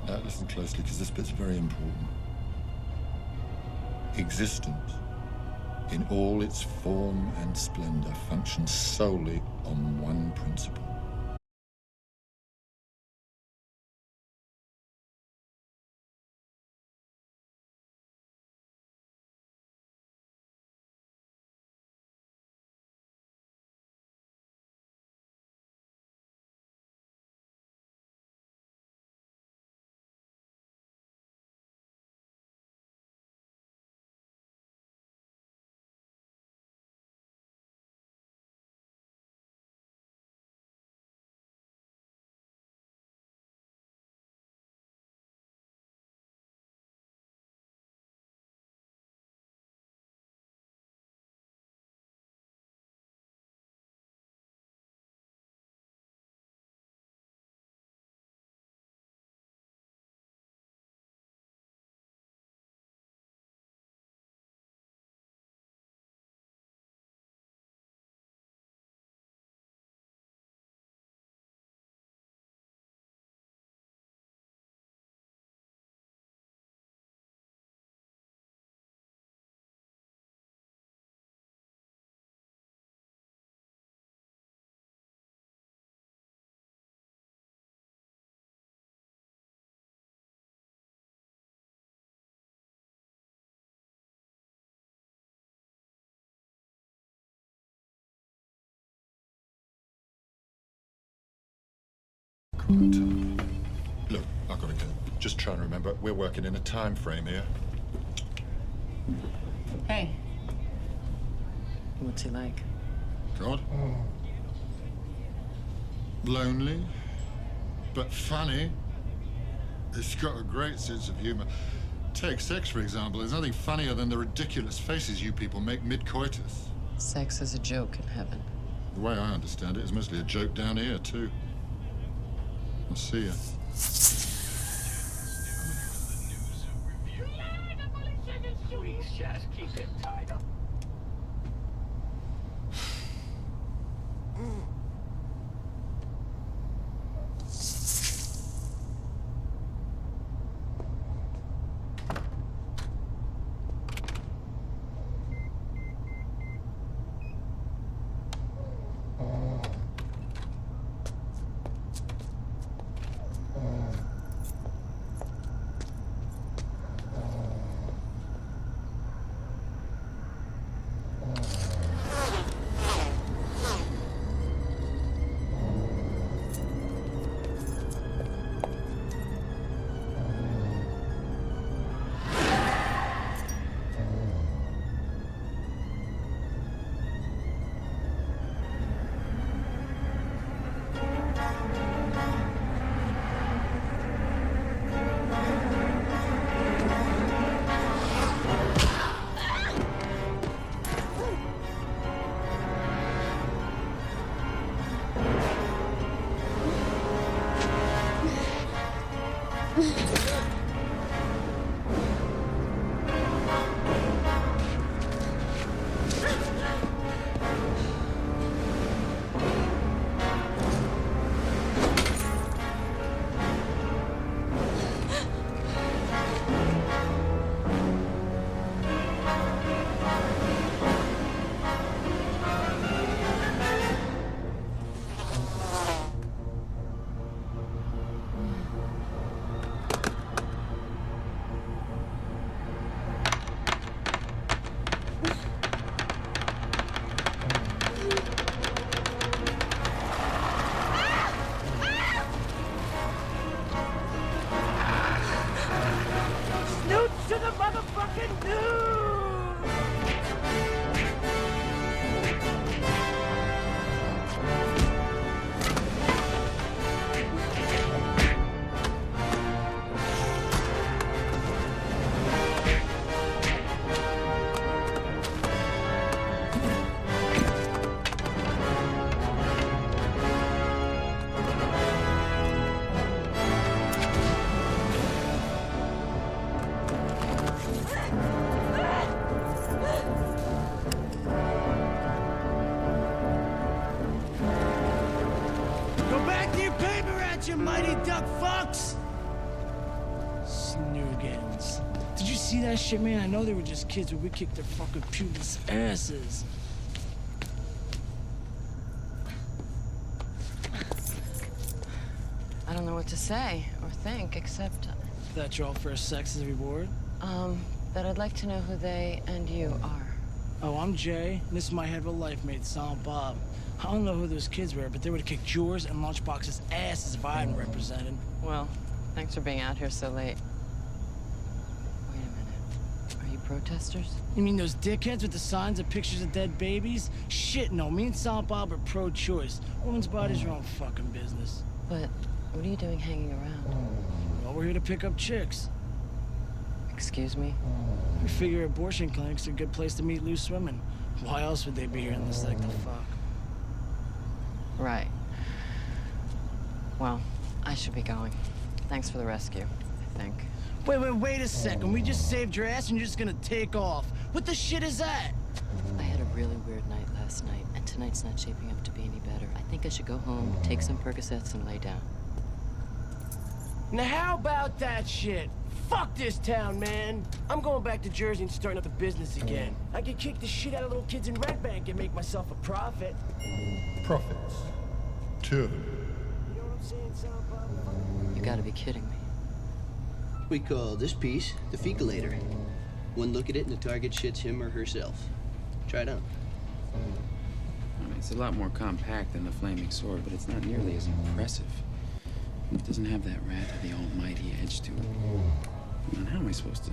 Now, listen closely, because this bit's very important. Existence, in all its form and splendor, functions solely on one principle. Look, I've got to go. Just trying to remember, we're working in a time frame here. Hey. What's he like? God? Lonely, but funny. He's got a great sense of humor. Take sex, for example. There's nothing funnier than the ridiculous faces you people make mid-coitus. Sex is a joke in heaven. The way I understand it, it's mostly a joke down here, too. I'll see you. Please just keep it tied up. that, you mighty duck fucks? Snoogans. Did you see that shit, man? I know they were just kids, but we kicked their fucking pubis asses. I don't know what to say or think, except... That your all-fair sex is reward? That I'd like to know who they and you are. Oh, I'm Jay, and this is my head of a life mate, Silent Bob. I don't know who those kids were, but they would have kicked yours and Lunchbox's asses if I hadn't represented. Well, thanks for being out here so late. Wait a minute. Are you protesters? You mean those dickheads with the signs and pictures of dead babies? Shit, no. Me and Silent Bob are pro-choice. Women's bodies are your own fucking business. But what are you doing hanging around? Well, we're here to pick up chicks. Excuse me? We figure abortion clinics are a good place to meet loose women. Why else would they be here unless like the fuck? Right. Well, I should be going. Thanks for the rescue, I think. Wait a second. We just saved your ass and you're just gonna take off. What the shit is that? I had a really weird night last night, and tonight's not shaping up to be any better. I think I should go home, take some Percocets, and lay down. Now how about that shit? Fuck this town, man. I'm going back to Jersey and starting up a business again. I could kick the shit out of little kids in Red Bank and make myself a profit. Profits. 2 of them. You know what I'm saying, Silent Bob? You gotta be kidding me. We call this piece the Fecalator. One look at it and the target shits him or herself. Try it out. I mean, it's a lot more compact than the Flaming Sword, but it's not nearly as impressive. It doesn't have that Wrath of the Almighty edge to it. Man, how am I supposed to...